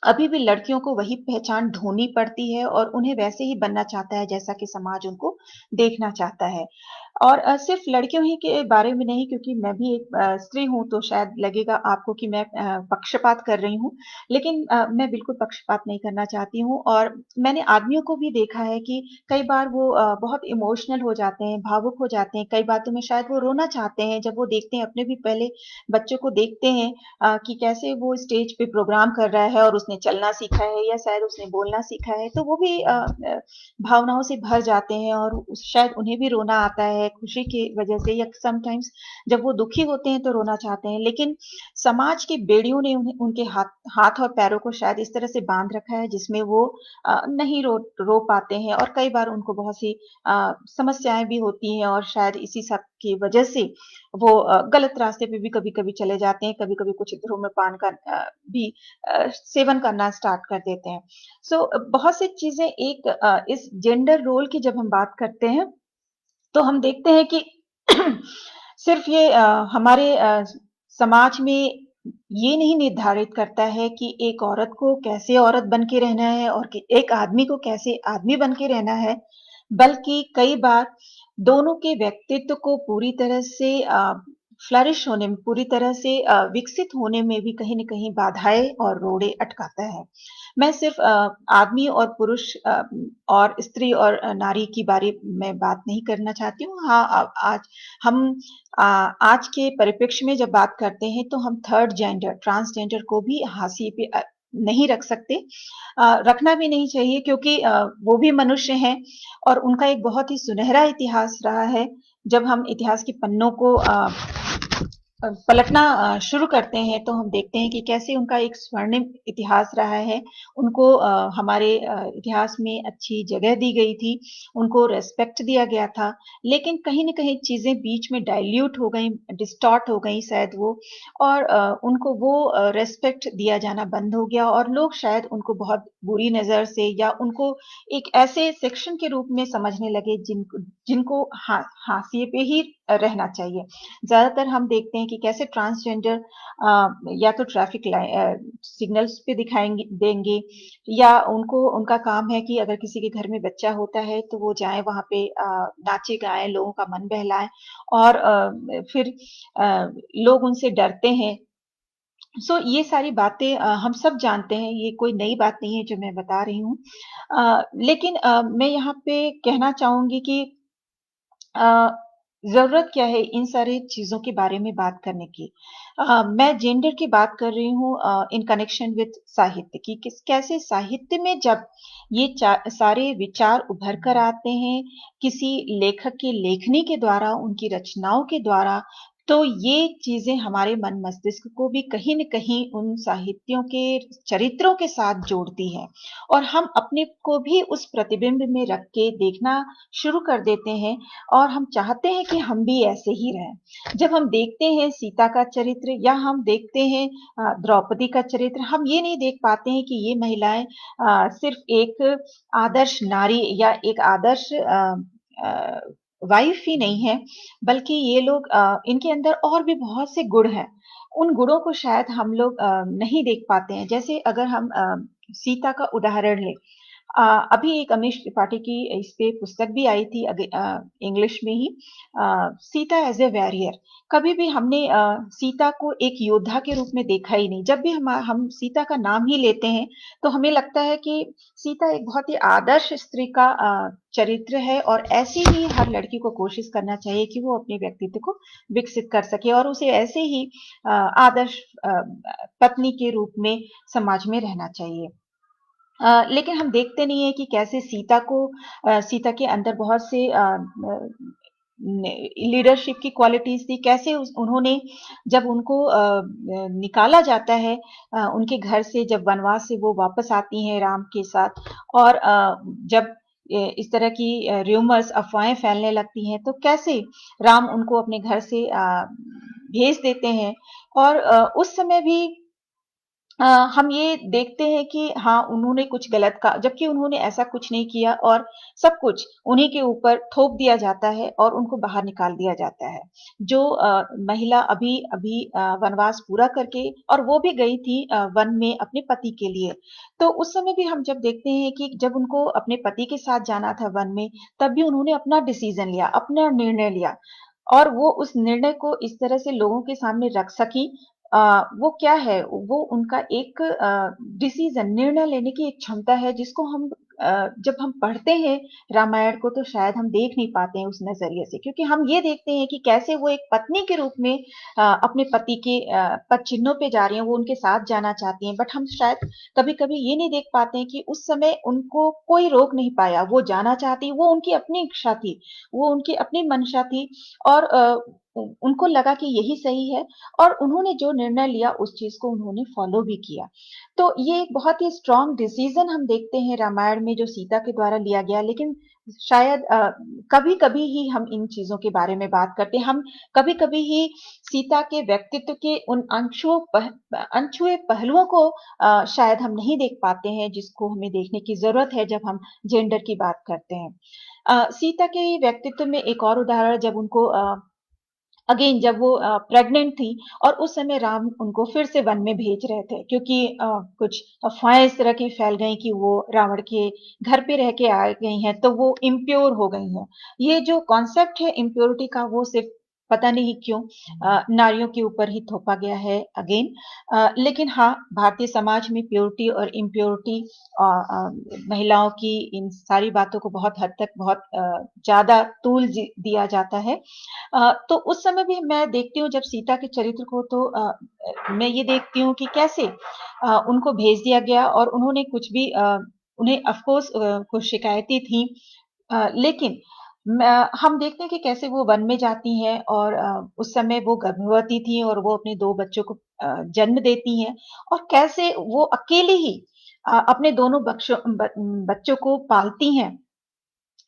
अभी भी लड़कियों को वही पहचान ढूँढनी पड़ती है और उन्हें वैसे ही बनना चाहता है जैसा कि समाज उनको देखना चाहता है। और सिर्फ लड़कियों ही के बारे में नहीं, क्योंकि मैं भी एक स्त्री हूँ तो शायद लगेगा आपको कि मैं पक्षपात कर रही हूँ। लेकिन मैं बिल्कुल पक्षपात नहीं करना चाहती हूँ और मैंने आदमियों को भी देखा है कि कई बार वो बहुत इमोशनल हो जाते हैं, भावुक हो जाते हैं। कई बातों में शायद वो रोना चाहते हैं जब वो देखते हैं, अपने भी पहले बच्चों को देखते हैं कि कैसे वो स्टेज पे प्रोग्राम कर रहा है और उसने चलना सीखा है या शायद उसने बोलना सीखा है, तो वो भी भावनाओं से भर जाते हैं और शायद उन्हें भी रोना आता है खुशी की वजह से या समटाइम्स जब वो दुखी होते हैं तो रोना चाहते हैं। लेकिन समाज की बेड़ियों ने उन्हें उनके हाथ और पैरों को शायद इस तरह से बांध रखा है जिसमें वो नहीं रो पाते हैं और कई बार उनको बहुत सी समस्याएं भी होती हैं और शायद इसी सब की वजह से वो गलत रास्ते पे भी कभी-कभी चले जाते हैं, कभी-कभी कुछ धूम्रपान का भी सेवन करना स्टार्ट कर देते हैं। सो बहुत सी चीज़ें एक इस जेंडर रोल की जब हम बात करते हैं, तो हम देखते हैं कि सिर्फ ये हमारे समाज में ये नहीं निर्धारित करता है कि एक औरत को कैसे औरत बन के रहना है और कि एक आदमी को कैसे आदमी बन के रहना है, बल्कि कई बार दोनों के व्यक्तित्व को पूरी तरह से फ्लरिश होने में, पूरी तरह से विकसित होने में भी कहीं न कहीं बाधाएँ और रोड़े अटकाता है। मैं सिर्फ़ आदमी और पुरुष और स्त्री और नारी की बारे में बात नहीं करना चाहती हूँ। हाँ, आज हम आज के परिप्रेक्ष्य में जब बात करते हैं तो हम थर्ड जेंडर, ट्रांसजेंडर को भी हाशिए पे नहीं रख सकते। रखना भी नहीं चाहिए क्योंकि वो भी मनुष्य हैं और उनका एक बहुत ही सुनहरा इतिहास रहा है। जब हम इतिहास के पन्नों को पलटना शुरू करते हैं तो हम देखते हैं कि कैसे उनका एक स्वर्णिम इतिहास रहा है। उनको हमारे इतिहास में अच्छी जगह दी गई थी, उनको रिस्पेक्ट दिया गया था। लेकिन कहीं न कहीं चीज़ें बीच में डाइल्यूट हो गईं, डिस्टॉर्ट हो गईं शायद वो, और उनको वो रिस्पेक्ट दिया जाना बंद हो गया और लोग शायद उनको बहुत बुरी नज़र से या उनको एक ऐसे सेक्शन के रूप में समझने लगे जिनको जिनको हाशिए पे ही रहना चाहिए। ज़्यादातर हम देखते हैं कि कैसे ट्रांसजेंडर या तो सिग्नल्स पे दिखाएँगे देंगे, या उनको उनका काम है कि अगर किसी के घर में बच्चा होता है तो वो जाएँ वहाँ पे नाचे गाएँ, लोगों का मन बहलाएँ, और फिर लोग उनसे डरते हैं। ये सारी बातें हम सब जानते हैं, ये कोई नई बात नहीं है जो मैं बता रही हूँ। लेकिन मैं यहाँ पे कहना चाहूँगी कि अ, ज़रूरत क्या है इन सारी चीज़ों के बारे में बात करने की? मैं जेंडर की बात कर रही हूँ इन कनेक्शन विद साहित्य की, कैसे साहित्य में जब ये सारे विचार उभर कर आते हैं, किसी लेखक की लेखनी के द्वारा, उनकी रचनाओं के द्वारा, तो ये चीज़ें हमारे मन मस्तिष्क को भी कहीं न कहीं उन साहित्यों के चरित्रों के साथ जोड़ती हैं, और हम अपने को भी उस प्रतिबिंब में रख के देखना शुरू कर देते हैं, और हम चाहते हैं कि हम भी ऐसे ही रहें। जब हम देखते हैं सीता का चरित्र या हम देखते हैं द्रौपदी का चरित्र, हम ये नहीं देख पाते हैं कि ये महिलाएँ सिर्फ़ एक आदर्श नारी या एक आदर्श अ, वाइफ़ ही नहीं है, बल्कि ये लोग इनके अंदर और भी बहुत से गुण हैं। उन गुणों को शायद हम लोग नहीं देख पाते हैं। जैसे अगर हम सीता का उदाहरण लें, अ, अभी एक अमीश त्रिपाठी की इस पे पुस्तक भी आई थी इंग्लिश में ही, सीता एज ए वॉरियर। कभी भी हमने सीता को एक योद्धा के रूप में देखा ही नहीं। जब भी हम सीता का नाम ही लेते हैं तो हमें लगता है कि सीता एक बहुत ही आदर्श स्त्री का चरित्र है, और ऐसी ही हर लड़की को कोशिश करना चाहिए कि वो अपने व्यक्तित्व को विकसित कर सके और उसे ऐसे ही आदर्श पत्नी के रूप में समाज में रहना चाहिए। लेकिन हम देखते नहीं है कि कैसे सीता के अंदर बहुत से लीडरशिप की क्वालिटीज थी, कैसे उन्होंने जब उनको निकाला जाता है उनके घर से, जब वनवास से वो वापस आती हैं राम के साथ, और जब इस तरह की र्यूमर्स, अफवाहें फैलने लगती हैं, तो कैसे राम उनको अपने घर से भेज देते हैं, और उस समय भी हम ये देखते हैं कि हाँ, उन्होंने कुछ गलत कहा, जबकि उन्होंने ऐसा कुछ नहीं किया, और सब कुछ उन्हीं के ऊपर थोप दिया जाता है और उनको बाहर निकाल दिया जाता है। जो महिला अभी वनवास पूरा करके, और वो भी गई थी वन में अपने पति के लिए। तो उस समय भी हम जब देखते हैं कि जब उनको अपने पति के साथ जाना था वन में, तब भी उन्होंने अपना डिसीज़न लिया, अपना निर्णय लिया, और वो उस निर्णय को इस तरह से लोगों के सामने रख सकी। वो क्या है, वो उनका एक डिसीजन, निर्णय लेने की एक क्षमता है, जिसको हम जब हम पढ़ते हैं रामायण को तो शायद हम देख नहीं पाते हैं उस नजरिए से, क्योंकि हम ये देखते हैं कि कैसे वो एक पत्नी के रूप में अपने पति के पद चिन्हों पे जा रही हैं, वो उनके साथ जाना चाहती हैं, बट हम शायद कभी कभी ये नहीं देख पाते हैं कि उस समय उनको कोई रोक नहीं पाया, वो जाना चाहती, वो उनकी अपनी इच्छा थी, वो उनकी अपनी मंशा थी, और उनको लगा कि यही सही है, और उन्होंने जो निर्णय लिया उस चीज को उन्होंने फॉलो भी किया। तो ये एक बहुत ही स्ट्रॉन्ग डिसीजन हम देखते हैं रामायण में जो सीता के द्वारा लिया गया, लेकिन शायद कभी कभी ही हम इन चीजों के बारे में बात करते हैं। हम कभी कभी ही सीता के व्यक्तित्व के उन अनछुए पहलुओं को शायद हम नहीं देख पाते हैं, जिसको हमें देखने की जरूरत है जब हम जेंडर की बात करते हैं। सीता के व्यक्तित्व में एक और उदाहरण, जब उनको अगेन जब वो प्रेग्नेंट थी, और उस समय राम उनको फिर से वन में भेज रहे थे, क्योंकि कुछ अफवाहें इस तरह की फैल गई कि वो रावण के घर पे रह के आ गई हैं, तो वो इम्प्योर हो गई हैं। ये जो कॉन्सेप्ट है इम्प्योरिटी का, वो सिर्फ पता नहीं क्यों नारियों के ऊपर ही थोपा गया है अगेन। लेकिन हाँ, भारतीय समाज में प्योरिटी और इम्प्योरिटी महिलाओं की इन सारी बातों को बहुत हद तक बहुत ज़्यादा तूल दिया जाता है। तो उस समय भी मैं देखती हूँ जब सीता के चरित्र को, तो मैं ये देखती हूँ कि कैसे उनको भेज दिया गया और उन्होंने कुछ भी उन्हें ऑफ कोर्स कुछ शिकायतें थी, लेकिन हम देखते हैं कि कैसे वो वन में जाती हैं और उस समय वो गर्भवती थी और वो अपने 2 बच्चों को जन्म देती हैं और कैसे वो अकेले ही अपने दोनों बच्चों को पालती हैं,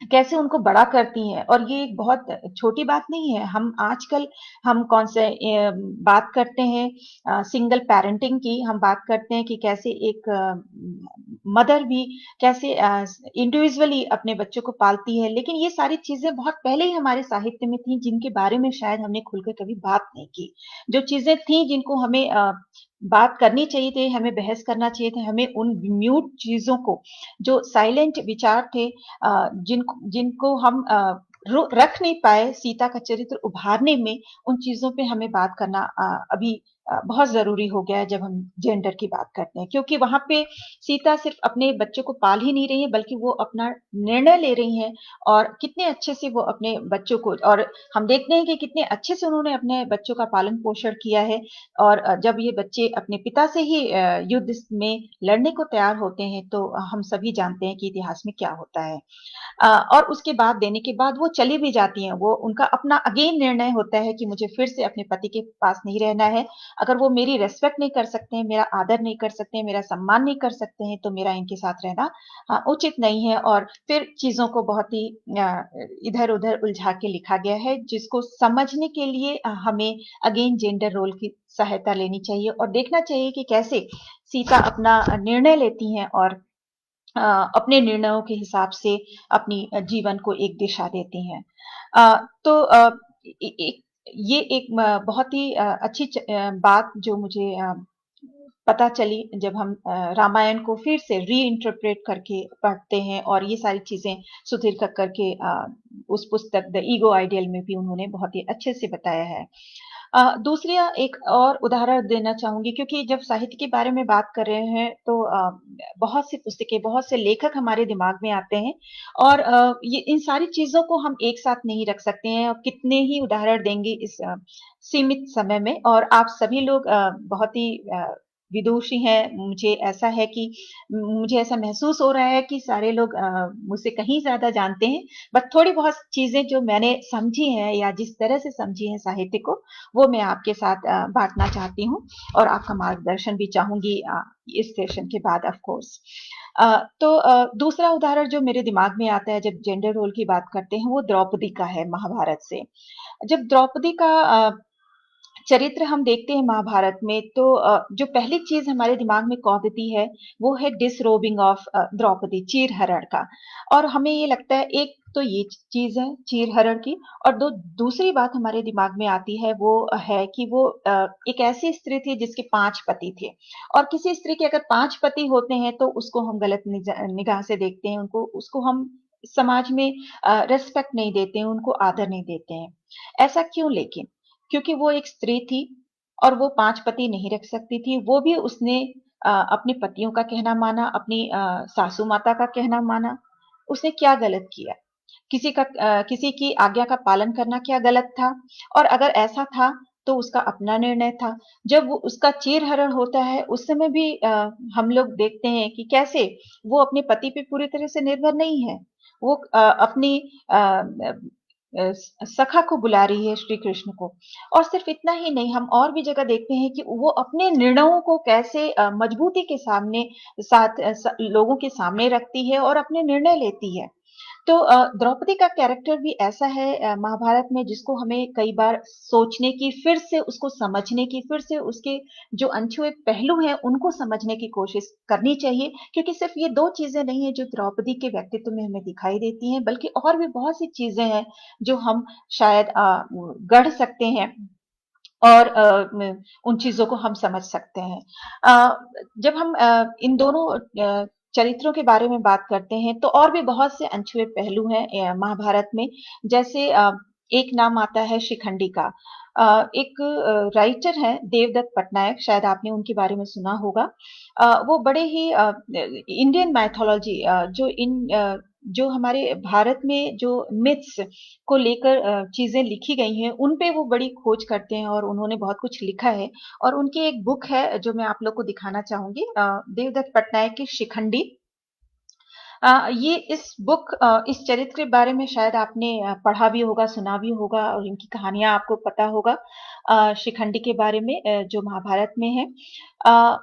कैसे उनको बड़ा करती हैं। और ये एक बहुत छोटी बात नहीं है। हम आजकल हम कौन से बात करते हैं सिंगल पेरेंटिंग की, हम बात करते हैं कि कैसे एक मदर भी कैसे इंडिविजुअली अपने बच्चों को पालती है, लेकिन ये सारी चीजें बहुत पहले ही हमारे साहित्य में थी, जिनके बारे में शायद हमने खुलकर कभी बात नहीं की। जो चीजें थी जिनको हमें बात करनी चाहिए थी, हमें बहस करना चाहिए था, हमें उन म्यूट चीजों को, जो साइलेंट विचार थे, जिनको जिनको हम रख नहीं पाए सीता का चरित्र उभारने में, उन चीजों पे हमें बात करना अभी बहुत जरूरी हो गया है जब हम जेंडर की बात करते हैं, क्योंकि वहां पे सीता सिर्फ अपने बच्चों को पाल ही नहीं रही है, बल्कि वो अपना निर्णय ले रही हैं और कितने अच्छे से वो अपने बच्चों को, और हम देखते हैं कि कितने अच्छे से उन्होंने अपने बच्चों का पालन पोषण किया है। और जब ये बच्चे अपने पिता से ही युद्ध में लड़ने को तैयार होते हैं, तो हम सभी जानते हैं कि इतिहास में क्या होता है। और उसके बाद देने के बाद वो चली भी जाती हैं। वो उनका अपना अगेन निर्णय होता है कि मुझे फिर से अपने पति के पास नहीं रहना है। अगर वो मेरी रिस्पेक्ट नहीं कर सकते हैं, मेरा आदर नहीं कर सकते हैं, मेरा सम्मान नहीं कर सकते हैं, तो मेरा इनके साथ रहना उचित नहीं है। और फिर चीज़ों को बहुत ही इधर-उधर उलझा के लिखा गया है, जिसको समझने के लिए हमें अगेन जेंडर रोल की सहायता लेनी चाहिए और देखना चाहिए कि कैसे सीता अपना निर्णय लेती हैं और अपने निर्णयों के हिसाब से अपनी जीवन को एक दिशा देती हैं। तो ये एक बहुत ही अच्छी बात जो मुझे पता चली जब हम रामायण को फिर से रीइंटरप्रेट करके पढ़ते हैं, और ये सारी चीजें सुधीर कक्कर के उस पुस्तक द ईगो आइडियल में भी उन्होंने बहुत ही अच्छे से बताया है। दूसरी एक और उदाहरण देना चाहूंगी, क्योंकि जब साहित्य के बारे में बात कर रहे हैं तो बहुत सी पुस्तकें, बहुत से लेखक हमारे दिमाग में आते हैं, और ये इन सारी चीजों को हम एक साथ नहीं रख सकते हैं, और कितने ही उदाहरण देंगे इस सीमित समय में। और आप सभी लोग बहुत ही विदुषी हैं। मुझे ऐसा महसूस हो रहा है कि सारे लोग मुझसे कहीं ज्यादा जानते हैं, बट थोड़ी बहुत चीजें जो मैंने समझी हैं या जिस तरह से समझी है साहित्य को, वो मैं आपके साथ बांटना चाहती हूँ और आपका मार्गदर्शन भी चाहूंगी इस सेशन के बाद ऑफ कोर्स। तो दूसरा उदाहरण जो मेरे दिमाग में आता है जब जेंडर रोल की बात करते हैं, वो द्रौपदी का है महाभारत से। जब द्रौपदी का चरित्र हम देखते हैं महाभारत में, तो जो पहली चीज हमारे दिमाग में कौंधती है, वो है डिसरोबिंग ऑफ द्रौपदी, चीरहरण का। और हमें ये लगता है, एक तो ये चीज है चीरहरण की, और दूसरी बात हमारे दिमाग में आती है, वो है कि वो एक ऐसी स्त्री थी जिसके 5 पति थे। और किसी स्त्री के अगर 5 पति होते हैं तो उसको हम गलत निगाह से देखते हैं, उसको हम समाज में रेस्पेक्ट नहीं देते हैं, उनको आदर नहीं देते हैं। ऐसा क्यों लेकिन? क्योंकि वो एक स्त्री थी और वो 5 पति नहीं रख सकती थी। वो भी उसने अपने पतियों का कहना माना, अपनी सासू माता का कहना माना। उसने क्या गलत किया? किसी की आज्ञा का पालन करना क्या गलत था? और अगर ऐसा था, तो उसका अपना निर्णय था। जब वो उसका चीरहरण होता है, उस समय भी हम लोग देखते हैं कि कैसे वो अपने पति पे पूरी तरह से निर्भर नहीं है। वो अपनी सखा को बुला रही है, श्री कृष्ण को। और सिर्फ इतना ही नहीं, हम और भी जगह देखते हैं कि वो अपने निर्णयों को कैसे मजबूती के लोगों के सामने रखती है और अपने निर्णय लेती है। तो द्रौपदी का कैरेक्टर भी ऐसा है महाभारत में, जिसको हमें कई बार सोचने की, फिर से उसको समझने की, फिर से उसके जो अनछुए पहलू हैं उनको समझने की कोशिश करनी चाहिए, क्योंकि सिर्फ ये 2 चीजें नहीं है जो द्रौपदी के व्यक्तित्व में हमें दिखाई देती हैं, बल्कि और भी बहुत सी चीजें हैं जो हम शायद गढ़ सकते हैं और उन चीजों को हम समझ सकते हैं। जब हम इन दोनों चरित्रों के बारे में बात करते हैं, तो और भी बहुत से अनछुए पहलू हैं महाभारत में। जैसे एक नाम आता है शिखंडी का। एक राइटर हैं देवदत्त पटनायक, शायद आपने उनके बारे में सुना होगा। वो बड़े ही इंडियन माइथोलॉजी जो हमारे भारत में जो मिथ्स को लेकर चीजें लिखी गई हैं, उन पे वो बड़ी खोज करते हैं और उन्होंने बहुत कुछ लिखा है। और उनकी एक बुक है जो मैं आप लोग को दिखाना चाहूंगी, देवदत्त पटनायक की शिखंडी। ये इस चरित्र के बारे में शायद आपने पढ़ा भी होगा, सुना भी होगा और इनकी कहानियां आपको पता होगा। शिखंडी के बारे में, जो महाभारत में है। अ,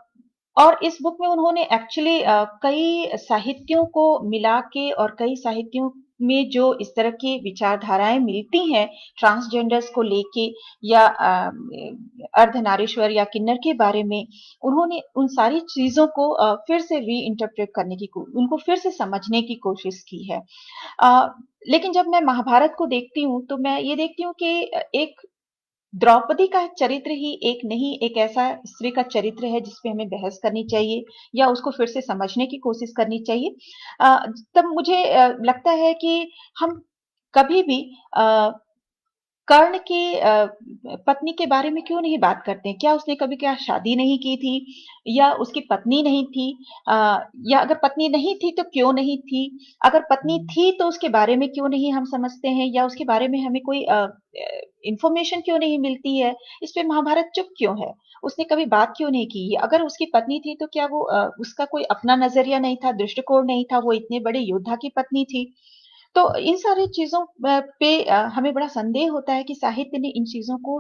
और इस बुक में उन्होंने एक्चुअली कई साहित्यों को मिला के और कई साहित्यों में जो इस तरह की विचारधाराएं मिलती हैं ट्रांसजेंडर्स को लेके या अर्धनारीश्वर या किन्नर के बारे में, उन्होंने उन सारी चीजों को फिर से रीइंटरप्रेट करने की उनको फिर से समझने की कोशिश की है। अ, लेकिन जब मैं महाभारत को देखती हूँ तो मैं ये देखती हूँ कि एक द्रौपदी का चरित्र ही एक नहीं, एक ऐसा स्त्री का चरित्र है जिस पे हमें बहस करनी चाहिए या उसको फिर से समझने की कोशिश करनी चाहिए। अ, तब मुझे लगता है कि हम कभी भी अ, कर्ण की पत्नी के बारे में क्यों नहीं बात करते? क्या उसने कभी क्या शादी नहीं की थी? या उसकी पत्नी नहीं थी? अ, या अगर पत्नी नहीं थी तो क्यों नहीं थी? अगर पत्नी थी तो उसके बारे में क्यों नहीं हम समझते हैं या उसके बारे में हमें कोई इंफॉर्मेशन क्यों नहीं मिलती है? इस पे महाभारत चुप क्यों है? उसने कभी बात क्यों नहीं की? अगर उसकी पत्नी थी तो क्या वो उसका कोई अपना नज़रिया नहीं था, दृष्टिकोण नहीं था, वो इतने बड़े योद्धा की पत्नी थी? तो इन सारी चीज़ों पे हमें बड़ा संदेह होता है कि साहित्य ने इन चीज़ों को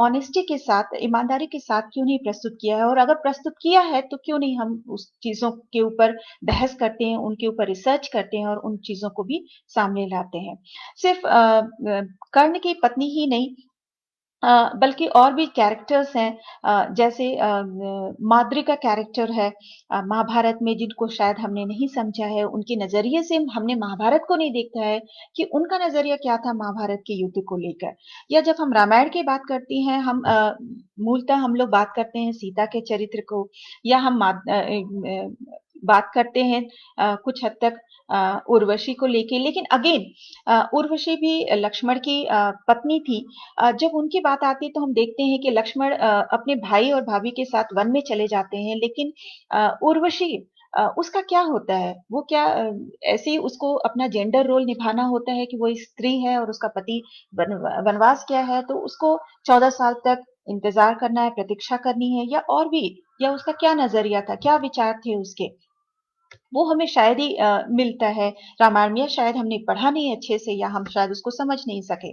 ऑनेस्टी के साथ, ईमानदारी के साथ क्यों नहीं प्रस्तुत किया है और अगर प्रस्तुत किया है तो क्यों नहीं हम उस चीज़ों के ऊपर बहस करते हैं, उनके ऊपर रिसर्च करते हैं और उन चीज़ों को भी सामने लाते हैं। सिर्फ कर्ण की पत्नी ही नहीं, बल्कि और भी कैरेक्टर्स हैं, जैसे माद्री का कैरेक्टर है महाभारत में, जिनको शायद हमने नहीं समझा है, उनके नजरिए से हमने महाभारत को नहीं देखा है कि उनका नजरिया क्या था महाभारत के युद्ध को लेकर। या जब हम रामायण की बात करते हैं, हम मूलतः हम लोग बात करते हैं सीता के चरित्र को, या हम बात करते हैं कुछ हद तक उर्वशी को लेके, लेकिन अगेन उर्वशी भी लक्ष्मण की पत्नी थी। जब उनकी बात आती है तो हम देखते हैं कि लक्ष्मण अपने भाई और भाभी के साथ वन में चले जाते हैं, लेकिन उर्वशी उसका क्या होता है? वो क्या ऐसे ही उसको अपना जेंडर रोल निभाना होता है कि वो एक स्त्री है और उसका पति वनवास गया है, तो उसको 14 साल तक इंतजार करना है, प्रतीक्षा करनी है, या और भी, या उसका क्या नजरिया था, क्या विचार थे उसके? वो हमें शायद ही मिलता है रामायण में, या शायद हमने पढ़ा नहीं अच्छे से, या हम शायद उसको समझ नहीं सके।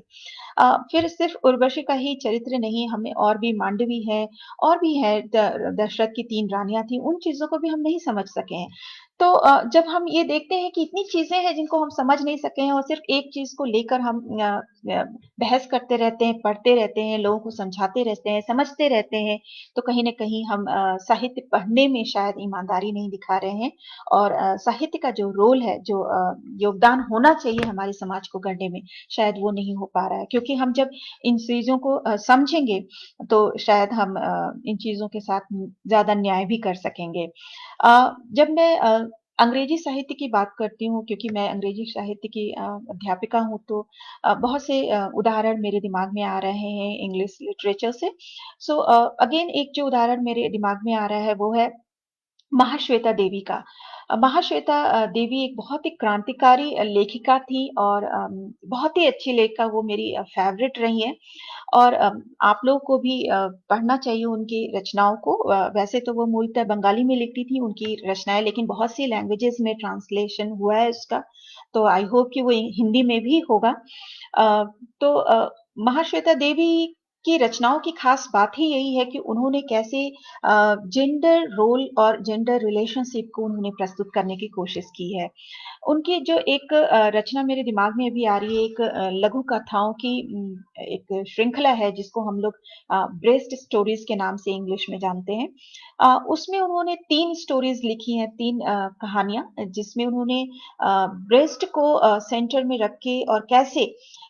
फिर सिर्फ उर्वशी का ही चरित्र नहीं, हमें और भी मांडवी है, और भी है, दशरथ की 3 रानियाँ थी, उन चीज़ों को भी हम नहीं समझ सके हैं। तो जब हम ये देखते हैं कि इतनी चीज़ें हैं जिनको हम समझ नहीं सके हैं और सिर्फ एक चीज़ को लेकर हम बहस करते रहते हैं, पढ़ते रहते हैं, लोगों को समझाते रहते हैं, समझते रहते हैं, तो कहीं न कहीं हम साहित्य पढ़ने में शायद ईमानदारी नहीं दिखा रहे हैं और साहित्य का जो रोल है, जो योगदान होना चाहिए हमारे समाज को गढ़ने में, शायद वो नहीं हो पा रहा है, क्योंकि हम जब इन चीज़ों को समझेंगे तो शायद हम इन चीज़ों के साथ ज़्यादा न्याय भी कर सकेंगे। जब मैं अंग्रेजी साहित्य की बात करती हूँ, क्योंकि मैं अंग्रेजी साहित्य की अध्यापिका हूँ, तो बहुत से उदाहरण मेरे दिमाग में आ रहे हैं इंग्लिश लिटरेचर से। सो अगेन एक जो उदाहरण मेरे दिमाग में आ रहा है वो है महाश्वेता देवी का। महाश्वेता देवी एक बहुत ही क्रांतिकारी लेखिका थी और बहुत ही अच्छी लेखिका, वो मेरी फेवरेट रही हैं। और आप लोगों को भी पढ़ना चाहिए उनकी रचनाओं को। वैसे तो वो मूलतः बंगाली में लिखती थी उनकी रचनाएँ, लेकिन बहुत सी लैंग्वेजेज़ में ट्रांसलेशन हुआ है उसका, तो आई होप कि वो हिंदी में भी होगा। अ, तो महाश्वेता देवी की रचनाओं की खास बात ही यही है कि उन्होंने कैसे जेंडर रोल और जेंडर रिलेशनशिप को उन्होंने प्रस्तुत करने की कोशिश की है। उनकी जो एक रचना मेरे दिमाग में अभी आ रही है, एक लघु कथाओं की एक श्रृंखला है जिसको हम लोग ब्रेस्ट स्टोरीज के नाम से इंग्लिश में जानते हैं। उसमें उन्होंने 3 स्टोरीज लिखी हैं, 3 कहानियाँ, जिसमें उन्होंने ब्रेस्ट को सेंटर में रख के और कैसे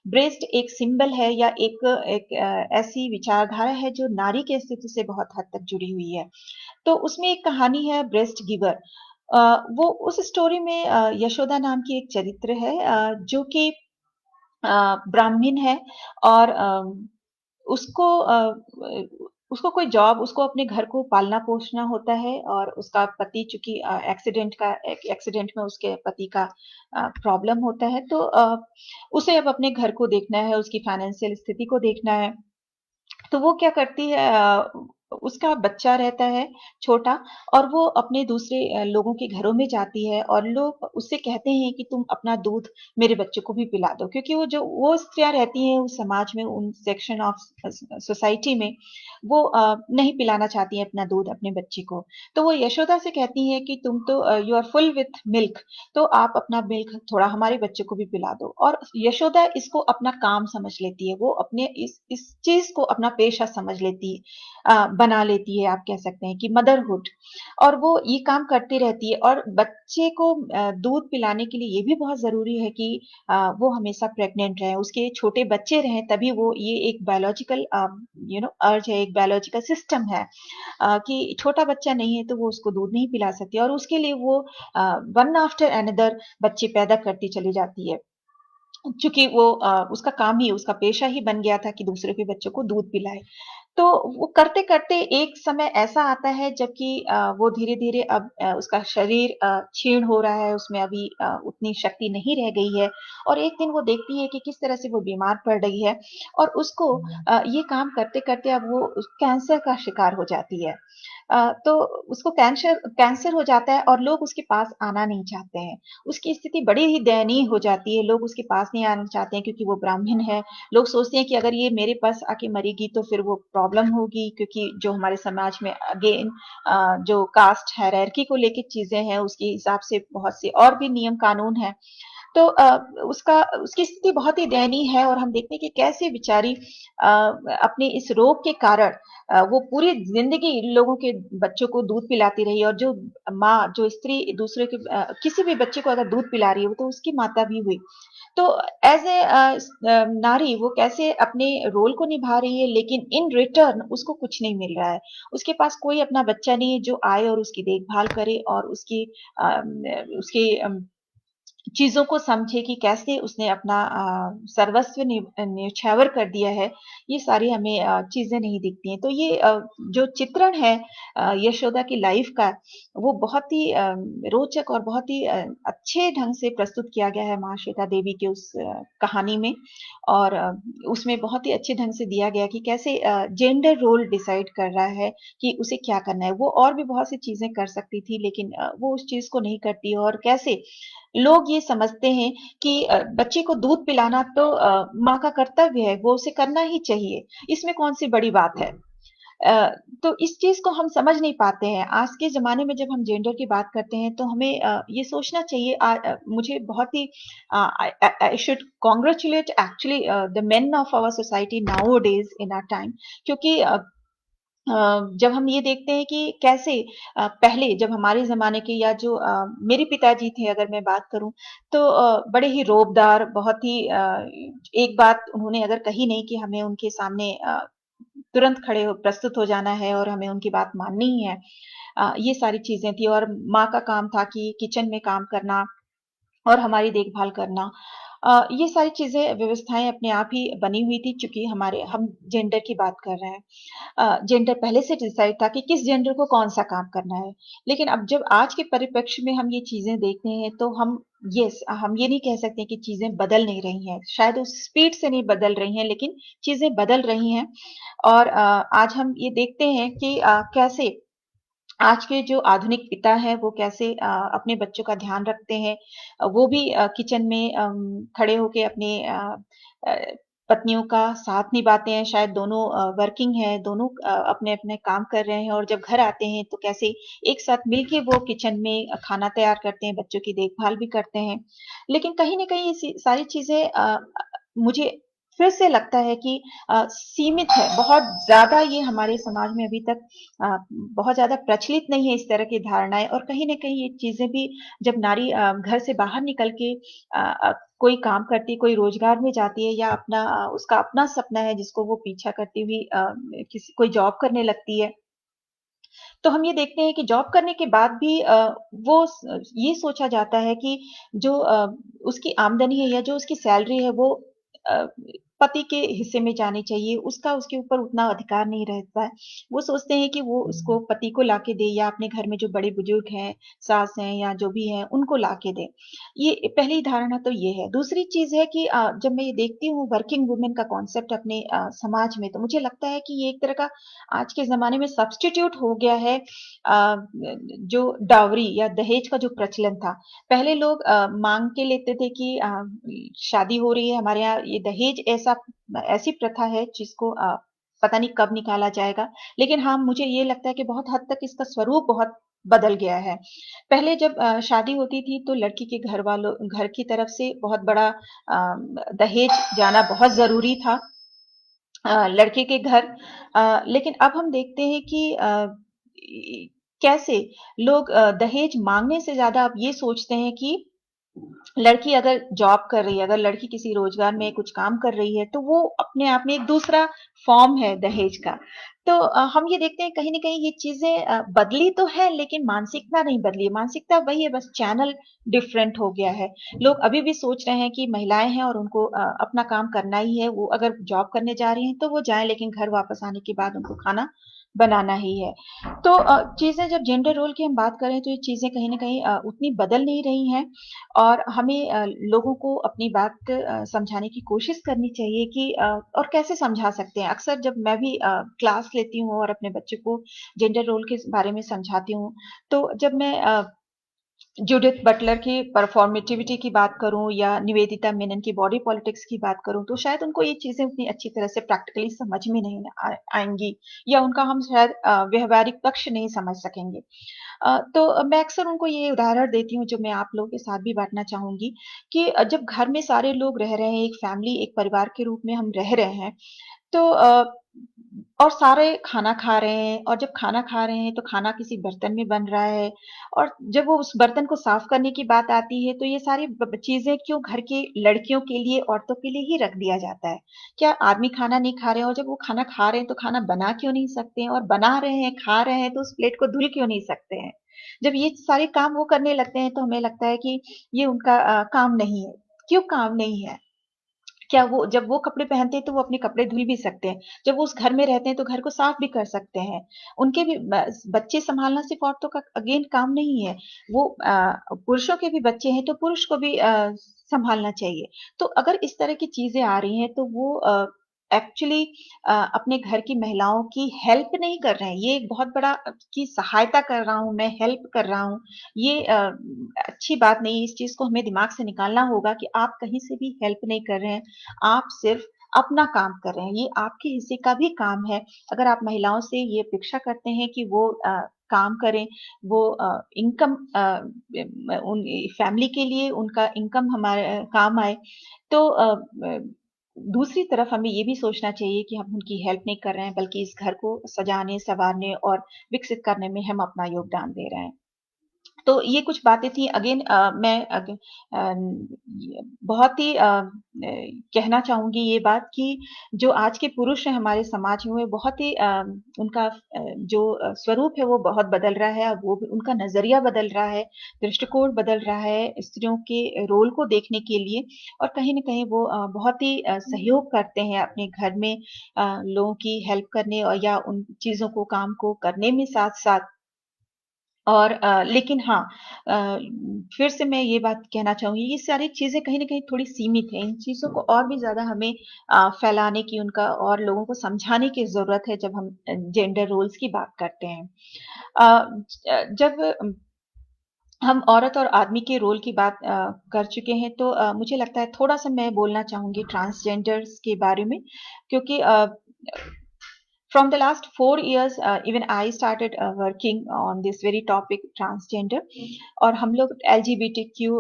ब्रेस्ट एक सिंबल है या एक ऐसी विचारधारा है जो नारी के अस्तित्व से बहुत हद तक जुड़ी हुई है। तो उसमें एक कहानी है ब्रेस्ट गिवर। वो उस स्टोरी में यशोदा नाम की एक चरित्र है, जो कि ब्राह्मण है और उसको उसको कोई जॉब उसको अपने घर को पालना-पोषना होता है और उसका पति चूँकि एक्सीडेंट में उसके पति का प्रॉब्लम होता है तो उसे अब अपने घर को देखना है, उसकी फाइनेंशियल स्थिति को देखना है। तो वो क्या करती है उसका बच्चा रहता है छोटा और वो अपने दूसरे लोगों के घरों में जाती है और लोग उससे कहते हैं कि तुम अपना दूध मेरे बच्चे को भी पिला दो क्योंकि वो स्त्रियां रहती हैं उस समाज में उन सेक्शन ऑफ सोसाइटी में वो नहीं पिलाना चाहती हैं अपना दूध अपने बच्चे को तो वो यशोदा से कहती हैं कि तुम तो you are full with milk तो आप अपना मिल्क थोड़ा हमारे बच्चे को भी पिला दो और यशोदा इसको अपना काम समझ लेती है वो अपने इस चीज को अपना पेशा समझ लेती है बना लेती है आप कह सकते हैं कि मदरहुड और वो ये काम करती रहती है और बच्चे को दूध पिलाने के लिए ये भी बहुत जरूरी है कि वो हमेशा प्रेग्नेंट रहे उसके छोटे बच्चे रहें तभी वो ये एक बायोलॉजिकल अर्ज है एक बायोलॉजिकल सिस्टम है कि छोटा बच्चा नहीं है तो वो उसको दूध नहीं पिला सकती और उसके लिए वो वन आफ्टर अनदर बच्चे पैदा करती चली जाती है चूंकि वो उसका काम ही उसका पेशा ही बन गया था कि दूसरे के बच्चों को दूध पिलाए तो वो करते-करते एक समय ऐसा आता है जबकि वो धीरे-धीरे अब उसका शरीर क्षीण हो रहा है, उसमें अभी उतनी शक्ति नहीं रह गई है और एक दिन वो देखती है कि किस तरह से वो बीमार पड़ रही है और उसको ये काम करते-करते अब वो कैंसर का शिकार हो जाती है। तो उसको कैंसर कैंसर हो जाता है और लोग उसके पास आना नहीं चाहते हैं। उसकी स्थिति बड़ी ही दयनीय हो जाती है, लोग उसके पास नहीं आना चाहते हैं क्योंकि वो ब्राह्मण है। लोग सोचते हैं कि अगर ये मेरे पास आके मरेगी तो फिर वो प्रॉब्लम होगी क्योंकि जो हमारे समाज में अगेन जो कास्ट हायरार्की को लेके चीजें हैं उसके हिसाब से बहुत से और भी नियम कानून हैं तो उसका उसकी स्थिति बहुत ही दयनीय है और हम देखते हैं कि कैसे बेचारी अपने इस रोग के कारण वो पूरी जिंदगी इन लोगों के बच्चों को दूध पिलाती रही और जो माँ जो स्त्री दूसरे के किसी भी बच्चे को अगर दूध पिला रही है तो उसकी माता भी हुई तो एज ए नारी वो कैसे अपने रोल को निभा रही है लेकिन इन रिटर्न उसको कुछ नहीं मिल रहा है उसके पास कोई अपना बच्चा नहीं है जो आए और उसकी देखभाल करे और उसके चीज़ों को समझे कि कैसे उसने अपना सर्वस्व न्यौछावर कर दिया है, ये सारी हमें चीज़ें नहीं दिखती हैं। तो ये जो चित्रण है यशोदा की लाइफ़ का, वो बहुत ही रोचक और बहुत ही अच्छे ढंग से प्रस्तुत किया गया है महाश्वेता देवी के उस कहानी में और उसमें बहुत ही अच्छे ढंग से दिया गया कि कैसे जेंडर रोल डिसाइड कर रहा है कि उसे क्या करना है। वो और भी बहुत सी चीज़ें कर सकती थी लेकिन वो उस चीज़ को नहीं करती और कैसे लोग ये समझते हैं कि बच्चे को दूध पिलाना तो माँ का कर्तव्य है, वो उसे करना ही चाहिए। इसमें कौन-सी बड़ी बात है? तो इस चीज़ को हम समझ नहीं पाते हैं। आज के ज़माने में जब हम जेंडर की बात करते हैं तो हमें ये सोचना चाहिए मुझे बहुत ही I should congratulate actually the men of our society nowadays in our time क्योंकि जब हम ये देखते हैं कि कैसे पहले जब हमारे ज़माने के या जो मेरे पिताजी थे अगर मैं बात करूँ, तो बड़े ही रौबदार बहुत ही एक बात उन्होंने अगर कही नहीं कि हमें उनके सामने तुरंत खड़े हो प्रस्तुत हो जाना है और हमें उनकी बात माननी ही है। ये सारी चीज़ें थी और माँ का काम था कि किचन में काम करना और हमारी देखभाल करना। ये सारी चीज़ें व्यवस्थाएँ अपने आप ही बनी हुई थी चूँकि हमारे हम जेंडर की बात कर रहे हैं। जेंडर पहले से डिसाइड था कि किस जेंडर को कौन-सा काम करना है। लेकिन अब जब आज के परिप्रेक्ष्य में हम ये चीज़ें देखते हैं तो हम ये नहीं कह सकते कि चीज़ें बदल नहीं रही हैं। शायद उस स्पीड से नहीं बदल रही हैं लेकिन चीज़ें बदल रही हैं और आज हम ये देखते हैं कि कैसे आज के जो आधुनिक पिता हैं वो कैसे अपने बच्चों का ध्यान रखते हैं। वो भी किचन में खड़े होके अपने अ, पत्नियों का साथ निभाते हैं। शायद दोनों वर्किंग हैं, दोनों अपने-अपने काम कर रहे हैं और जब घर आते हैं तो कैसे एक साथ मिलके वो किचन में खाना तैयार करते हैं, बच्चों की देखभाल भी करते हैं। लेकिन कहीं न कहीं ये सारी चीज़ें मुझे फिर से लगता है कि सीमित है। बहुत ज़्यादा ये हमारे समाज में अभी तक बहुत ज़्यादा प्रचलित नहीं है इस तरह की धारणाएँ और कहीं न कहीं ये चीज़ें भी जब नारी घर से बाहर निकल के कोई काम करती है, कोई रोज़गार में जाती है या उसका अपना सपना है जिसको वो पीछा करती हुई किसी कोई जॉब करने लगती है। तो हम ये देखते हैं कि जॉब करने के बाद भी ये सोचा जाता है कि जो उसकी आमदनी है या जो उसकी सैलरी है वो अ, पति के हिस्से में जानी चाहिए, उसका उसके ऊपर उतना अधिकार नहीं रहता है। वो सोचते हैं कि वो उसको पति को लाके दे या अपने घर में जो बड़े-बुजुर्ग हैं, सास हैं या जो भी हैं, उनको लाके दें। ये पहली धारणा तो ये है। दूसरी चीज़ है कि जब मैं ये देखती हूँ वर्किंग वुमन का कॉन्सेप्ट अपने समाज में, तो मुझे लगता है कि ये एक तरह का आज के ज़माने में सब्स्टिट्यूट हो गया है जो डावरी या दहेज का जो प्रचलन था। पहले लोग माँग के लेते थे कि शादी हो रही है हमारे यहाँ, ये दहेज ऐसी प्रथा है जिसको पता नहीं कब निकाला जाएगा। लेकिन हाँ, मुझे ये लगता है कि बहुत हद तक इसका स्वरूप बहुत बदल गया है। पहले जब शादी होती थी तो लड़की के घर की तरफ से बहुत बड़ा दहेज जाना बहुत ज़रूरी था लड़के के घर। लेकिन अब हम देखते हैं कि कैसे लोग दहेज मांगने से ज्यादा अब ये सोचते हैं कि लड़की अगर जॉब कर रही है, अगर लड़की किसी रोजगार में कुछ काम कर रही है, तो वो अपने आप में एक दूसरा फॉर्म है दहेज का। तो हम ये देखते हैं कहीं न कहीं ये चीज़ें बदली तो है लेकिन मानसिकता नहीं बदली है। मानसिकता वही है, बस चैनल डिफरेंट हो गया है। लोग अभी भी सोच रहे हैं कि महिलाएँ हैं और उनको अपना काम करना ही है। वो अगर जॉब करने जा रही हैं तो वो जाएँ, लेकिन घर वापस आने के बाद उनको खाना बनाना ही है। तो चीज़ें जब जेंडर रोल की हम बात करें तो ये चीज़ें कहीं न कहीं उतनी बदल नहीं रही हैं। और हमें लोगों को अपनी बात समझाने की कोशिश करनी चाहिए कि और कैसे समझा सकते हैं। अक्सर जब मैं भी क्लास लेती हूँ और अपने बच्चे को जेंडर रोल के बारे में समझाती हूँ, तो जब मैं जूडिथ बटलर की परफॉर्मेटिविटी की बात करूं या निवेदिता मेनन की बॉडी पॉलिटिक्स की बात करूं तो शायद उनको ये चीजें उतनी अच्छी तरह से प्रैक्टिकली समझ में नहीं आएंगी या उनका हम शायद व्यवहारिक पक्ष नहीं समझ सकेंगे। तो मैं अक्सर उनको ये उदाहरण देती हूँ जो मैं आप लोगों के साथ भी बांटना चाहूंगी कि जब घर में सारे लोग रह रहे हैं, एक फैमिली, एक परिवार के रूप में हम रह रहे हैं, तो और सारे खाना खा रहे हैं और जब खाना खा रहे हैं तो खाना किसी बर्तन में बन रहा है और जब वो उस बर्तन को साफ करने की बात आती है तो ये सारी चीजें क्यों घर की लड़कियों के लिए, औरतों के लिए ही रख दिया जाता है। क्या आदमी खाना नहीं खा रहे हैं और जब वो खाना खा रहे हैं तो खाना बना क्यों नहीं सकते हैं, और बना रहे हैं, खा रहे हैं तो उस प्लेट को धुल क्यों नहीं सकते हैं। जब ये सारे काम वो करने लगते हैं तो हमें लगता है कि ये उनका काम नहीं है। क्यों काम नहीं है? क्या वो जब वो कपड़े पहनते हैं तो वो अपने कपड़े धुल भी सकते हैं। जब वो उस घर में रहते हैं तो घर को साफ भी कर सकते हैं। उनके भी बच्चे संभालना सिर्फ औरतों का अगेन काम नहीं है। वो पुरुषों के भी बच्चे हैं तो पुरुष को भी संभालना चाहिए। तो अगर इस तरह की चीजें आ रही हैं तो वो एक्चुअली अपने घर की महिलाओं की हेल्प नहीं कर रहे हैं। ये एक बहुत बड़ा की सहायता कर रहा हूँ, मैं हेल्प कर रहा हूँ। ये अच्छी बात नहीं है। इस चीज को हमें दिमाग से निकालना होगा कि आप कहीं से भी हेल्प नहीं कर रहे हैं। आप सिर्फ अपना काम कर रहे हैं, ये आपके हिस्से का भी काम है। अगर आप महिलाओं से ये अपेक्षा करते हैं कि वो काम करें, वो इनकम उन फैमिली के लिए उनका इनकम हमारे काम आए, तो दूसरी तरफ हमें ये भी सोचना चाहिए कि हम उनकी हेल्प नहीं कर रहे हैं बल्कि इस घर को सजाने, संवारने और विकसित करने में हम अपना योगदान दे रहे हैं। तो ये कुछ बातें थी। अगेन मैं बहुत ही कहना चाहूंगी ये बात कि जो आज के पुरुष हैं हमारे समाज में, वो बहुत ही उनका जो स्वरूप है वो बहुत बदल रहा है। अब वो उनका नजरिया बदल रहा है, दृष्टिकोण बदल रहा है स्त्रियों के रोल को देखने के लिए। और कहीं ना कहीं वो बहुत ही सहयोग करते हैं अपने घर में लोगों की हेल्प करने और या उन चीजों को, काम को करने में साथ साथ। और लेकिन हाँ, अ, फिर से मैं ये बात कहना चाहूँगी, ये सारी चीज़ें कहीं न कहीं थोड़ी सीमित हैं। इन चीज़ों को और भी ज़्यादा हमें फैलाने की, उनका और लोगों को समझाने की ज़रूरत है जब हम जेंडर रोल्स की बात करते हैं। जब हम औरत और आदमी के रोल की बात कर चुके हैं तो मुझे लगता है थोड़ा-सा मैं बोलना चाहूँगी ट्रांसजेंडर्स के बारे में, क्योंकि from the last 4 years, even I started working on this very topic transgender। और हम लोग LGBTQ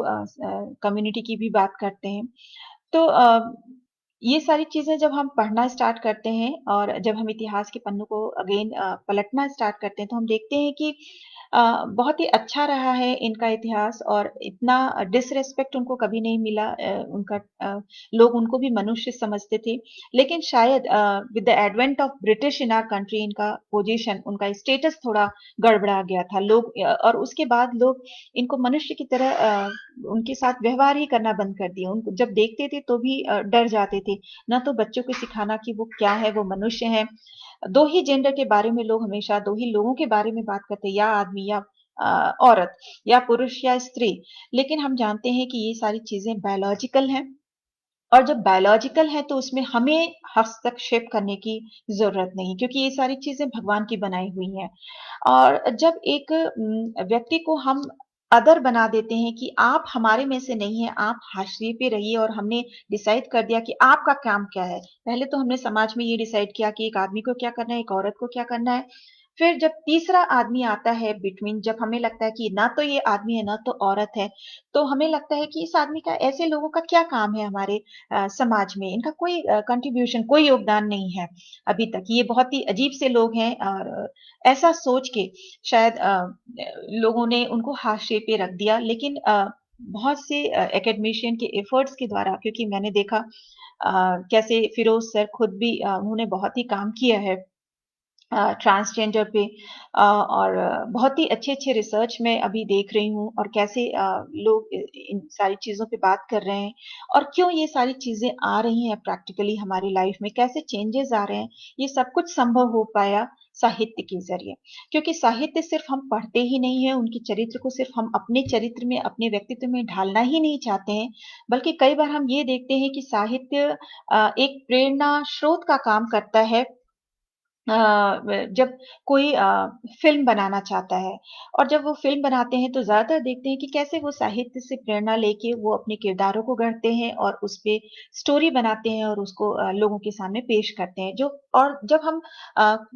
कम्युनिटी की भी बात करते हैं। तो ये सारी चीजें जब हम पढ़ना स्टार्ट करते हैं और जब हम इतिहास के पन्नों को अगेन पलटना स्टार्ट करते हैं तो हम देखते हैं कि बहुत ही अच्छा रहा है इनका इतिहास और इतना डिसरेस्पेक्ट उनको कभी नहीं मिला। उनका लोग उनको भी मनुष्य समझते थे। लेकिन शायद with the advent of British in our country इनका पोजीशन, उनका स्टेटस थोड़ा गड़बड़ा गया था। लोग और उसके बाद लोग इनको मनुष्य की तरह उनके साथ व्यवहार ही करना बंद कर दिया। उनको जब देखते थे तो भी डर जाते थे, ना तो बच्चों को सिखाना कि वो क्या है, वो मनुष्य है। दो ही जेंडर के बारे में लोग हमेशा दो ही लोगों के बारे में बात करते हैं, या आदमी या औरत, या पुरुष या स्त्री। लेकिन हम जानते हैं कि ये सारी चीजें बायोलॉजिकल हैं, और जब बायोलॉजिकल है तो उसमें हमें हस्तक्षेप करने की जरूरत नहीं, क्योंकि ये सारी चीजें भगवान की बनाई हुई हैं। और जब एक व्यक्ति को हम अदर बना देते हैं कि आप हमारे में से नहीं है, आप हाशिए पे रहिए, और हमने डिसाइड कर दिया कि आपका काम क्या है। पहले तो हमने समाज में ये डिसाइड किया कि एक आदमी को क्या करना है, एक औरत को क्या करना है। फिर जब तीसरा आदमी आता है बिटवीन, जब हमें लगता है कि ना तो ये आदमी है ना तो औरत है, तो हमें लगता है कि इस आदमी का, ऐसे लोगों का क्या काम है हमारे समाज में, इनका कोई कंट्रीब्यूशन, कोई योगदान नहीं है अभी तक। ये बहुत ही अजीब से लोग हैं, और ऐसा सोच के शायद लोगों ने उनको हाशिए पे रख दिया। लेकिन बहुत से एकेडमिशियन के एफर्ट्स के द्वारा, क्योंकि मैंने देखा कैसे फिरोज सर खुद भी उन्होंने बहुत ही काम किया है ट्रांसजेंडर पे, और बहुत ही अच्छे-अच्छे रिसर्च मैं अभी देख रही हूँ, और कैसे लोग इन सारी चीज़ों पे बात कर रहे हैं, और क्यों ये सारी चीज़ें आ रही हैं प्रैक्टिकली हमारी लाइफ में, कैसे चेंजेस आ रहे हैं। ये सब कुछ संभव हो पाया साहित्य के ज़रिए, क्योंकि साहित्य सिर्फ हम पढ़ते ही नहीं हैं, उनके चरित्र को सिर्फ हम अपने चरित्र में, अपने व्यक्तित्व में ढालना ही नहीं चाहते हैं, बल्कि कई बार हम ये देखते हैं कि साहित्य एक प्रेरणा स्रोत का काम करता है। जब कोई फ़िल्म बनाना चाहता है, और जब वो फ़िल्म बनाते हैं तो ज़्यादातर देखते हैं कि कैसे वो साहित्य से प्रेरणा लेके वो अपने किरदारों को गढ़ते हैं, और उसपे स्टोरी बनाते हैं, और उसको लोगों के सामने पेश करते हैं। जो और जब हम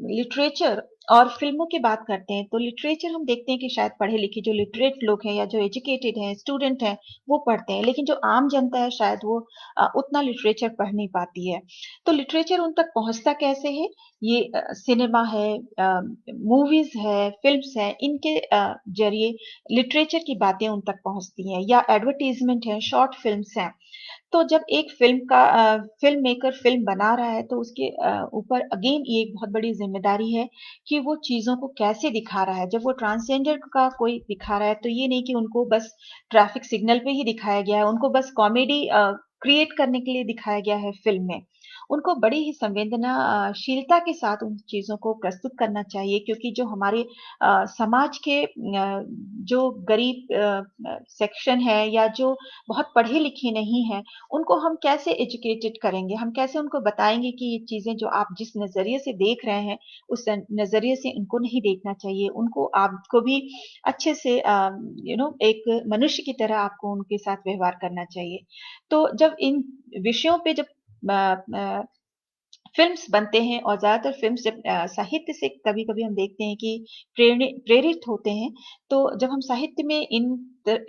लिटरेचर और फ़िल्मों की बात करते हैं, तो लिटरेचर हम देखते हैं कि शायद पढ़े-लिखे जो लिटरेट लोग हैं, या जो एजुकेटेड हैं, स्टूडेंट हैं, वो पढ़ते हैं। लेकिन जो आम जनता है शायद वो उतना लिटरेचर पढ़ नहीं पाती है। तो लिटरेचर उन तक पहुँचता कैसे है? ये सिनेमा है, मूवीज है, फिल्म्स है, इनके जरिए लिटरेचर की बातें उन तक पहुंचती हैं, या एडवर्टीजमेंट है, शॉर्ट फिल्म्स हैं। तो जब एक फिल्म मेकर फिल्म बना रहा है, तो उसके ऊपर अगेन ये एक बहुत बड़ी जिम्मेदारी है कि वो चीजों को कैसे दिखा रहा है। जब वो ट्रांसजेंडर का कोई दिखा रहा है, तो ये नहीं कि उनको बस ट्रैफिक सिग्नल पे ही दिखाया गया है, उनको बस कॉमेडी क्रिएट करने के लिए दिखाया गया है फिल्म में। उनको बड़ी ही संवेदनाशीलता के साथ उन चीज़ों को प्रस्तुत करना चाहिए, क्योंकि जो हमारे समाज के जो गरीब सेक्शन है, या जो बहुत पढ़े लिखे नहीं हैं, उनको हम कैसे एजुकेटेड करेंगे? हम कैसे उनको बताएँगे कि ये चीज़ें जो आप जिस नज़रिए से देख रहे हैं, उस नज़रिए से इनको नहीं देखना चाहिए। उनको, आपको भी अच्छे से एक मनुष्य की तरह आपको उनके साथ व्यवहार करना चाहिए। तो जब इन विषयों पे जब फ़िल्म्स बनते हैं, और ज़्यादातर फ़िल्म्स जब साहित्य से कभी-कभी हम देखते हैं कि प्रेरित होते हैं, तो जब हम साहित्य में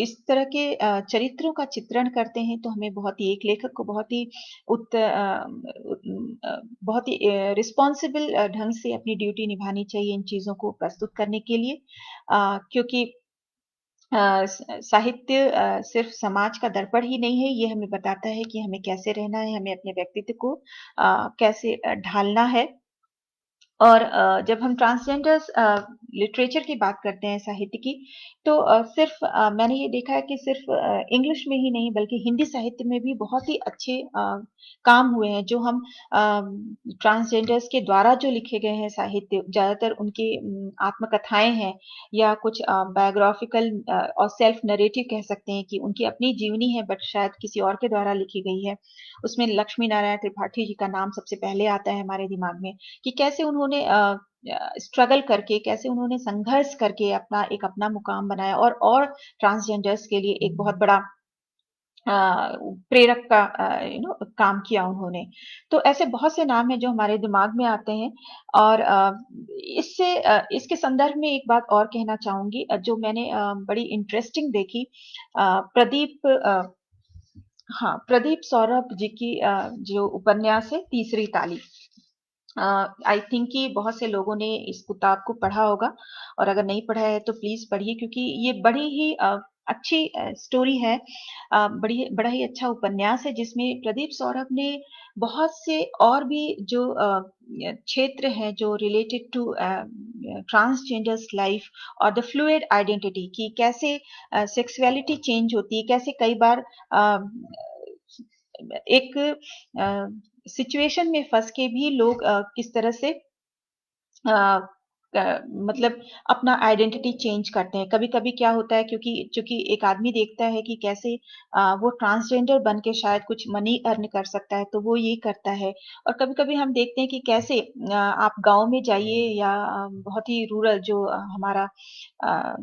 इस तरह के चरित्रों का चित्रण करते हैं, तो हमें बहुत ही, एक लेखक को बहुत ही बहुत ही रिस्पॉन्सिबल ढंग से अपनी ड्यूटी निभानी चाहिए इन चीज़ों को प्रस्तुत करने के लिए। क्योंकि साहित्य सिर्फ समाज का दर्पण ही नहीं है, ये हमें बताता है कि हमें कैसे रहना है, हमें अपने व्यक्तित्व को कैसे ढालना है। और जब हम ट्रांसजेंडर्स लिटरेचर की बात करते हैं साहित्य की, तो सिर्फ मैंने ये देखा है कि सिर्फ इंग्लिश में ही नहीं, बल्कि हिंदी साहित्य में भी बहुत ही अच्छे काम हुए हैं, जो हम ट्रांसजेंडर्स के द्वारा जो लिखे गए हैं साहित्य, ज़्यादातर उनकी आत्मकथाएं हैं, या कुछ बायोग्राफिकल और सेल्फ नरेटिव कह सकते हैं, कि उनकी अपनी जीवनी है, बट शायद किसी और के द्वारा लिखी गई है। उसमें लक्ष्मी नारायण त्रिपाठी जी का नाम सबसे पहले आता है हमारे दिमाग में, कि कैसे उन्होंने स्ट्रगल करके, कैसे उन्होंने संघर्ष करके अपना मुकाम बनाया, और ट्रांसजेंडर्स के लिए एक बहुत बड़ा प्रेरक का काम किया उन्होंने। तो ऐसे बहुत से नाम हैं जो हमारे दिमाग में आते हैं। और इसके संदर्भ में एक बात और कहना चाहूंगी, जो मैंने बड़ी इंटरेस्टिंग देखी, प्रदीप प्रदीप सौरभ जी की जो उपन्यास है तीसरी ताली। आई थिंक कि बहुत से लोगों ने इस किताब को पढ़ा होगा, और अगर नहीं पढ़ा है तो प्लीज पढ़िए, क्योंकि ये बड़ी ही अच्छी स्टोरी है। बड़ा ही अच्छा उपन्यास है, जिसमें प्रदीप सौरभ ने बहुत से और भी जो क्षेत्र हैं जो रिलेटेड टू ट्रांसजेंडर्स लाइफ, और द फ्लूइड आइडेंटिटी, की कैसे सेक्सुअलिटी चेंज होती है, कैसे कई बार एक सिचुएशन में फंस के भी लोग किस तरह से अ, मतलब अपना आइडेंटिटी चेंज करते हैं। कभी-कभी क्या होता है, क्योंकि चूँकि एक आदमी देखता है कि कैसे वो ट्रांसजेंडर बन के शायद कुछ मनी अर्न कर सकता है, तो वो ये करता है। और कभी-कभी हम देखते हैं कि कैसे आप गाँव में जाइए या बहुत ही रूरल जो हमारा अ,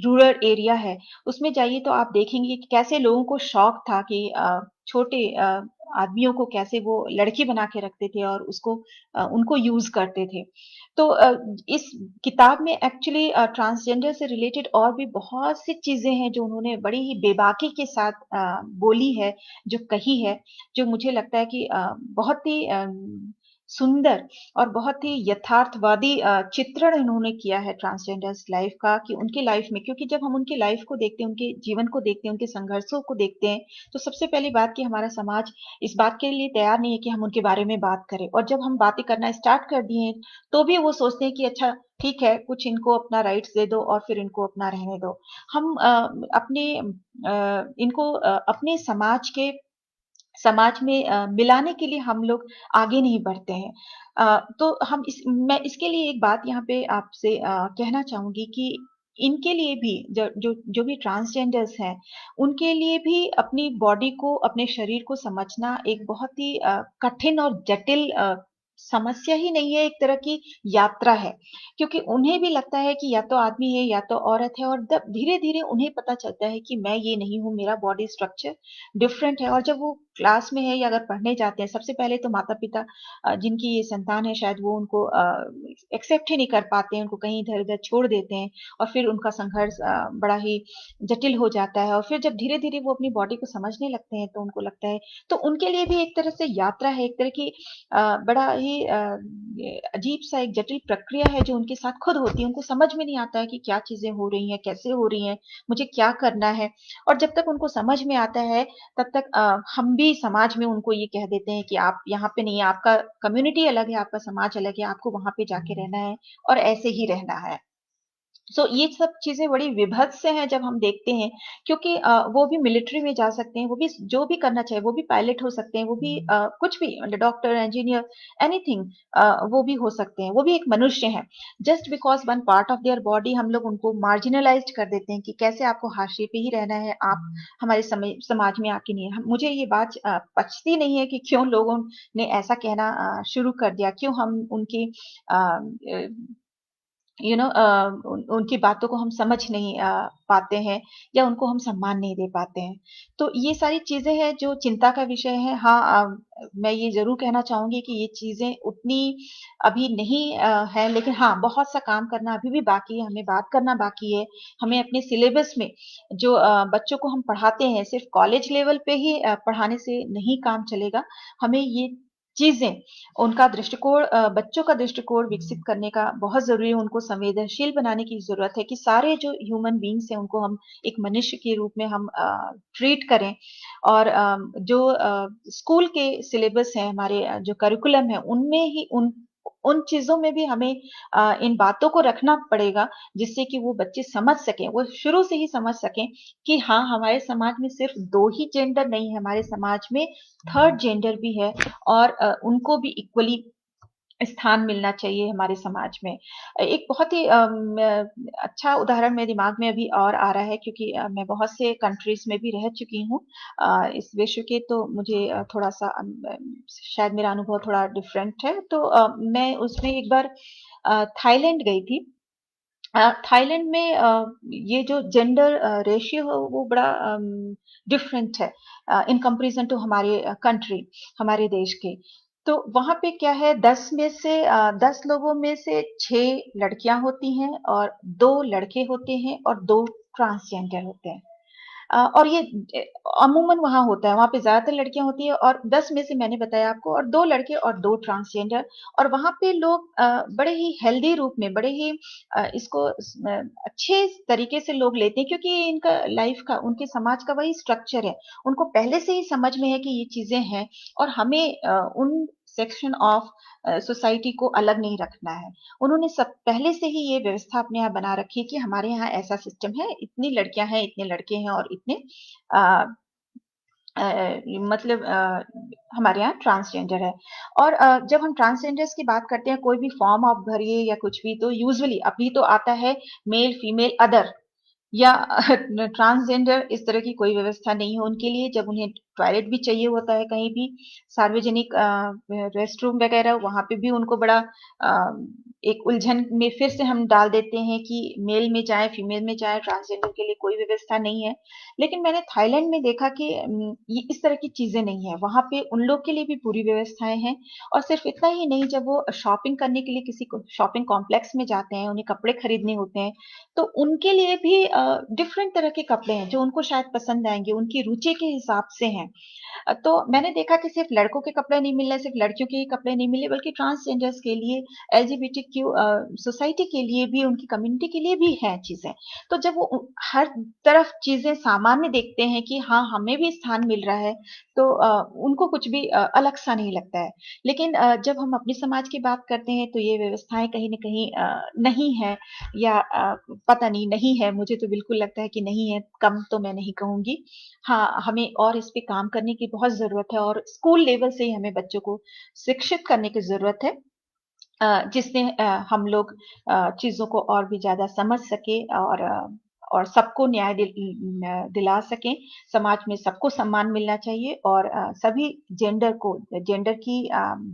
रूरल एरिया है, उसमें जाइए तो आप देखेंगे कि कैसे लोगों को शौक था कि छोटे आदमियों को कैसे वो लड़की बना के रखते थे और उसको उनको यूज़ करते थे। तो इस किताब में एक्चुअली ट्रांसजेंडर से रिलेटेड और भी बहुत सी चीज़ें हैं जो उन्होंने बड़ी ही बेबाकी के साथ बोली है, जो कही है, जो मुझे लगता है कि बहुत ही सुंदर और बहुत ही यथार्थवादी चित्रण इन्होंने किया है ट्रांसजेंडर्स लाइफ का, कि उनकी लाइफ में, क्योंकि जब हम उनकी लाइफ को देखते हैं, उनके जीवन को देखते हैं, उनके संघर्षों को देखते हैं, तो सबसे पहली बात कि हमारा समाज इस बात के लिए तैयार नहीं है कि हम उनके बारे में बात करें। और जब हम बातें करना स्टार्ट कर दिए हैं, तो भी वो सोचते हैं कि अच्छा ठीक है, कुछ इनको अपना राइट्स दे दो और फिर इनको अपना रहने दो। हम इनको अपने समाज में मिलाने के लिए हम लोग आगे नहीं बढ़ते हैं। तो मैं इसके लिए एक बात यहाँ पे आपसे कहना चाहूँगी कि इनके लिए भी जो भी ट्रांसजेंडर्स हैं, उनके लिए भी अपनी बॉडी को, अपने शरीर को समझना एक बहुत ही कठिन और जटिल समस्या ही नहीं है, एक तरह की यात्रा है। क्योंकि उन्हें भी लगता है कि या तो आदमी है या तो औरत है, और जब धीरे-धीरे उन्हें पता चलता है कि मैं ये नहीं हूँ, मेरा बॉडी स्ट्रक्चर डिफरेंट है। और जब वो क्लास में है या अगर पढ़ने जाते हैं, सबसे पहले तो माता-पिता जिनकी ये संतान है, शायद वो उनको एक्सेप्ट ही नहीं कर पाते हैं, उनको कहीं इधर-उधर छोड़ देते हैं और फिर उनका संघर्ष बड़ा ही जटिल हो जाता है। और फिर जब धीरे-धीरे वो अपनी बॉडी को समझने लगते हैं, तो उनको लगता है, तो उनके लिए भी एक तरह से यात्रा है, एक तरह की बड़ा ही अजीब-सा एक जटिल प्रक्रिया है जो उनके साथ खुद होती है। उनको समझ में नहीं आता है कि क्या चीज़ें हो रही हैं, कैसे हो रही हैं, मुझे क्या करना है। और जब तक उनको समझ में आता है, तब तक हम भी समाज में उनको ये कह देते हैं कि आप यहाँ पे नहीं है, आपका कम्युनिटी अलग है, आपका समाज अलग है, आपको वहाँ पे जाके रहना है और ऐसे ही रहना है। ये सब चीज़ें बड़ी विभत्स हैं जब हम देखते हैं, क्योंकि वो भी मिलिट्री में जा सकते हैं, वो भी जो भी करना चाहे, वो भी पायलट हो सकते हैं, वो भी कुछ भी मतलब डॉक्टर, इंजीनियर, एनीथिंग वो भी हो सकते हैं, वो भी एक मनुष्य हैं। Just because one part of their body हम लोग उनको मार्जिनलाइज़्ड कर देते हैं कि कैसे आपको हाशिए पे ही रहना है, आप हमारे समाज में आके नहीं है। मुझे ये बात पचती नहीं है कि क्यों लोगों ने ऐसा कहना शुरू कर दिया, क्यों हम उनकी उनकी बातों को हम समझ नहीं पाते हैं या उनको हम सम्मान नहीं दे पाते हैं। तो ये सारी चीज़ें हैं जो चिंता का विषय है। हाँ, मैं ये ज़रूर कहना चाहूँगी कि ये चीज़ें उतनी अभी नहीं है, लेकिन हाँ, बहुत सा काम करना अभी भी बाकी है, हमें बात करना बाकी है। हमें अपने सिलेबस में जो बच्चों को हम पढ़ाते हैं, सिर्फ़ कॉलेज लेवल पे ही पढ़ाने से नहीं काम चलेगा। हमें ये चीज़ें, उनका दृष्टिकोण, बच्चों का दृष्टिकोण विकसित करने का बहुत ज़रूरी है, उनको संवेदनशील बनाने की ज़रूरत है कि सारे जो ह्यूमन बीइंग्स हैं, उनको हम एक मनुष्य के रूप में हम ट्रीट करें। और जो स्कूल के सिलेबस हैं, हमारे जो करिकुलम है, उनमें ही उन उन चीज़ों में भी हमें इन बातों को रखना पड़ेगा, जिससे कि वो बच्चे समझ सकें, वो शुरू से ही समझ सकें कि हाँ, हमारे समाज में सिर्फ़ 2 ही जेंडर नहीं है, हमारे समाज में थर्ड जेंडर भी है और उनको भी इक्वली स्थान मिलना चाहिए हमारे समाज में। एक बहुत ही अच्छा उदाहरण मेरे दिमाग में अभी और आ रहा है, क्योंकि मैं बहुत से कंट्रीज़ में भी रह चुकी हूँ इस विश्व के, तो मुझे थोड़ा-सा शायद मेरा अनुभव थोड़ा डिफरेंट है। तो मैं उसमें एक बार थाईलैंड गई थी। थाईलैंड में ये जो जेंडर रेशियो है वो बड़ा डिफरेंट है इन कंपैरिजन टू हमारे कंट्री, हमारे देश के। तो वहाँ पे क्या है, 10 में से 10 लोगों में से 6 लड़कियाँ होती हैं और 2 लड़के होते हैं और 2 ट्रांसजेंडर होते हैं। और ये अमूमन वहाँ होता है, वहाँ पे ज़्यादातर लड़कियाँ होती हैं और 10 में से मैंने बताया आपको, और 2 लड़के और 2 ट्रांसजेंडर। और वहाँ पे लोग बड़े ही हेल्दी रूप में, बड़े ही इसको अच्छे तरीके से लोग लेते हैं, क्योंकि ये इनका लाइफ का, उनके समाज का वही स्ट्रक्चर है। उनको पहले से ही समझ में है कि ये चीज़ें हैं और हमें उन सेक्शन ऑफ सोसाइटी को अलग नहीं रखना है। उन्होंने सब पहले से ही ये व्यवस्था अपने यहाँ बना रखी है कि हमारे यहाँ ऐसा सिस्टम है, इतनी लड़कियां हैं, इतने लड़के हैं और इतने मतलब हमारे यहाँ ट्रांसजेंडर है। और जब हम ट्रांसजेंडर्स की बात करते हैं, कोई भी फॉर्म आप भरिए या कुछ भी, तो यूजुअली अभी तो आता है मेल, फीमेल, अदर, या ट्रांसजेंडर, इस तरह की कोई व्यवस्था नहीं है उनके लिए। जब उन्हें टॉयलेट भी चाहिए होता है कहीं भी, सार्वजनिक रेस्ट रूम वगैरह, वहां पे भी उनको बड़ा एक उलझन में फिर से हम डाल देते हैं कि मेल में जाए, फीमेल में जाए, ट्रांसजेंडर के लिए कोई व्यवस्था नहीं है। लेकिन मैंने थाईलैंड में देखा कि ये इस तरह की चीजें नहीं है, वहां पे उन लोग के लिए भी पूरी व्यवस्थाएं हैं। और सिर्फ इतना ही नहीं, जब वो शॉपिंग करने के लिए किसी को शॉपिंग कॉम्प्लेक्स में जाते हैं, उन्हें कपड़े खरीदने होते हैं, तो उनके लिए भी डिफरेंट तरह के कपड़े हैं जो उनको शायद पसंद आएंगे, उनकी रुचि के हिसाब से हैं। तो मैंने देखा कि सिर्फ लड़कों के कपड़े नहीं मिल रहे, सिर्फ लड़कियों के ही कपड़े नहीं मिले, बल्कि ट्रांसजेंडर्स के लिए, एलजीबीटीक्यू सोसाइटी के लिए भी, उनकी कम्युनिटी के लिए भी हैं चीजें। तो जब वो हर तरफ चीजें सामान्य देखते हैं कि हाँ हमें भी स्थान मिल रहा है, तो उनको कुछ भी अलग सा नहीं लगता है। लेकिन जब हम अपने समाज की बात करते हैं, तो ये व्यवस्थाएं कहीं ना कहीं नहीं है, या पता नहीं, नहीं है, मुझे तो बिल्कुल लगता है कि नहीं है, कम तो मैं नहीं कहूंगी। हाँ, हमें और इस पे काम करने की बहुत ज़रूरत है, और स्कूल लेवल से ही हमें बच्चों को शिक्षित करने की ज़रूरत है, जिससे हम लोग चीज़ों को और भी ज़्यादा समझ सके, और सबको न्याय दिला सकें। समाज में सबको सम्मान मिलना चाहिए, और सभी जेंडर की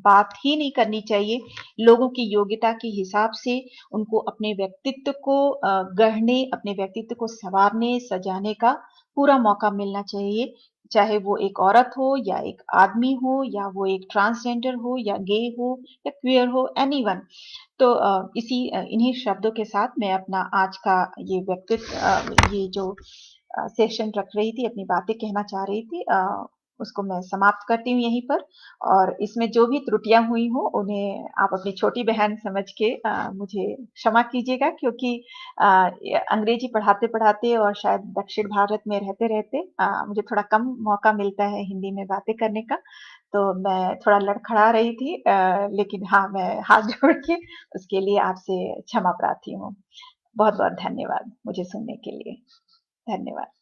बात ही नहीं करनी चाहिए। लोगों की योग्यता के हिसाब से उनको अपने व्यक्तित्व को गढ़ने, अपने व्यक्तित्व को संवारने, सजाने का पूरा मौका मिलना चाहिए। चाहे वो एक औरत हो, या एक आदमी हो, या वो एक ट्रांसजेंडर हो, या गे हो, या क्वियर हो, एनीवन। तो इन्हीं शब्दों के साथ मैं अपना आज का ये जो सेशन रख रही थी, अपनी बातें कहना चाह रही थी, उसको मैं समाप्त करती हूँ यहीं पर। और इसमें जो भी त्रुटियां हुई हो, उन्हें आप अपनी छोटी बहन समझ के मुझे क्षमा कीजिएगा, क्योंकि ये अंग्रेजी पढ़ाते पढ़ाते और शायद दक्षिण भारत में रहते रहते मुझे थोड़ा कम मौका मिलता है हिंदी में बातें करने का। तो मैं थोड़ा लड़खड़ा रही थी, लेकिन हाँ, मैं हाथ जोड़ के उसके लिए आपसे क्षमा प्रार्थी हूँ। बहुत बहुत धन्यवाद मुझे सुनने के लिए। धन्यवाद।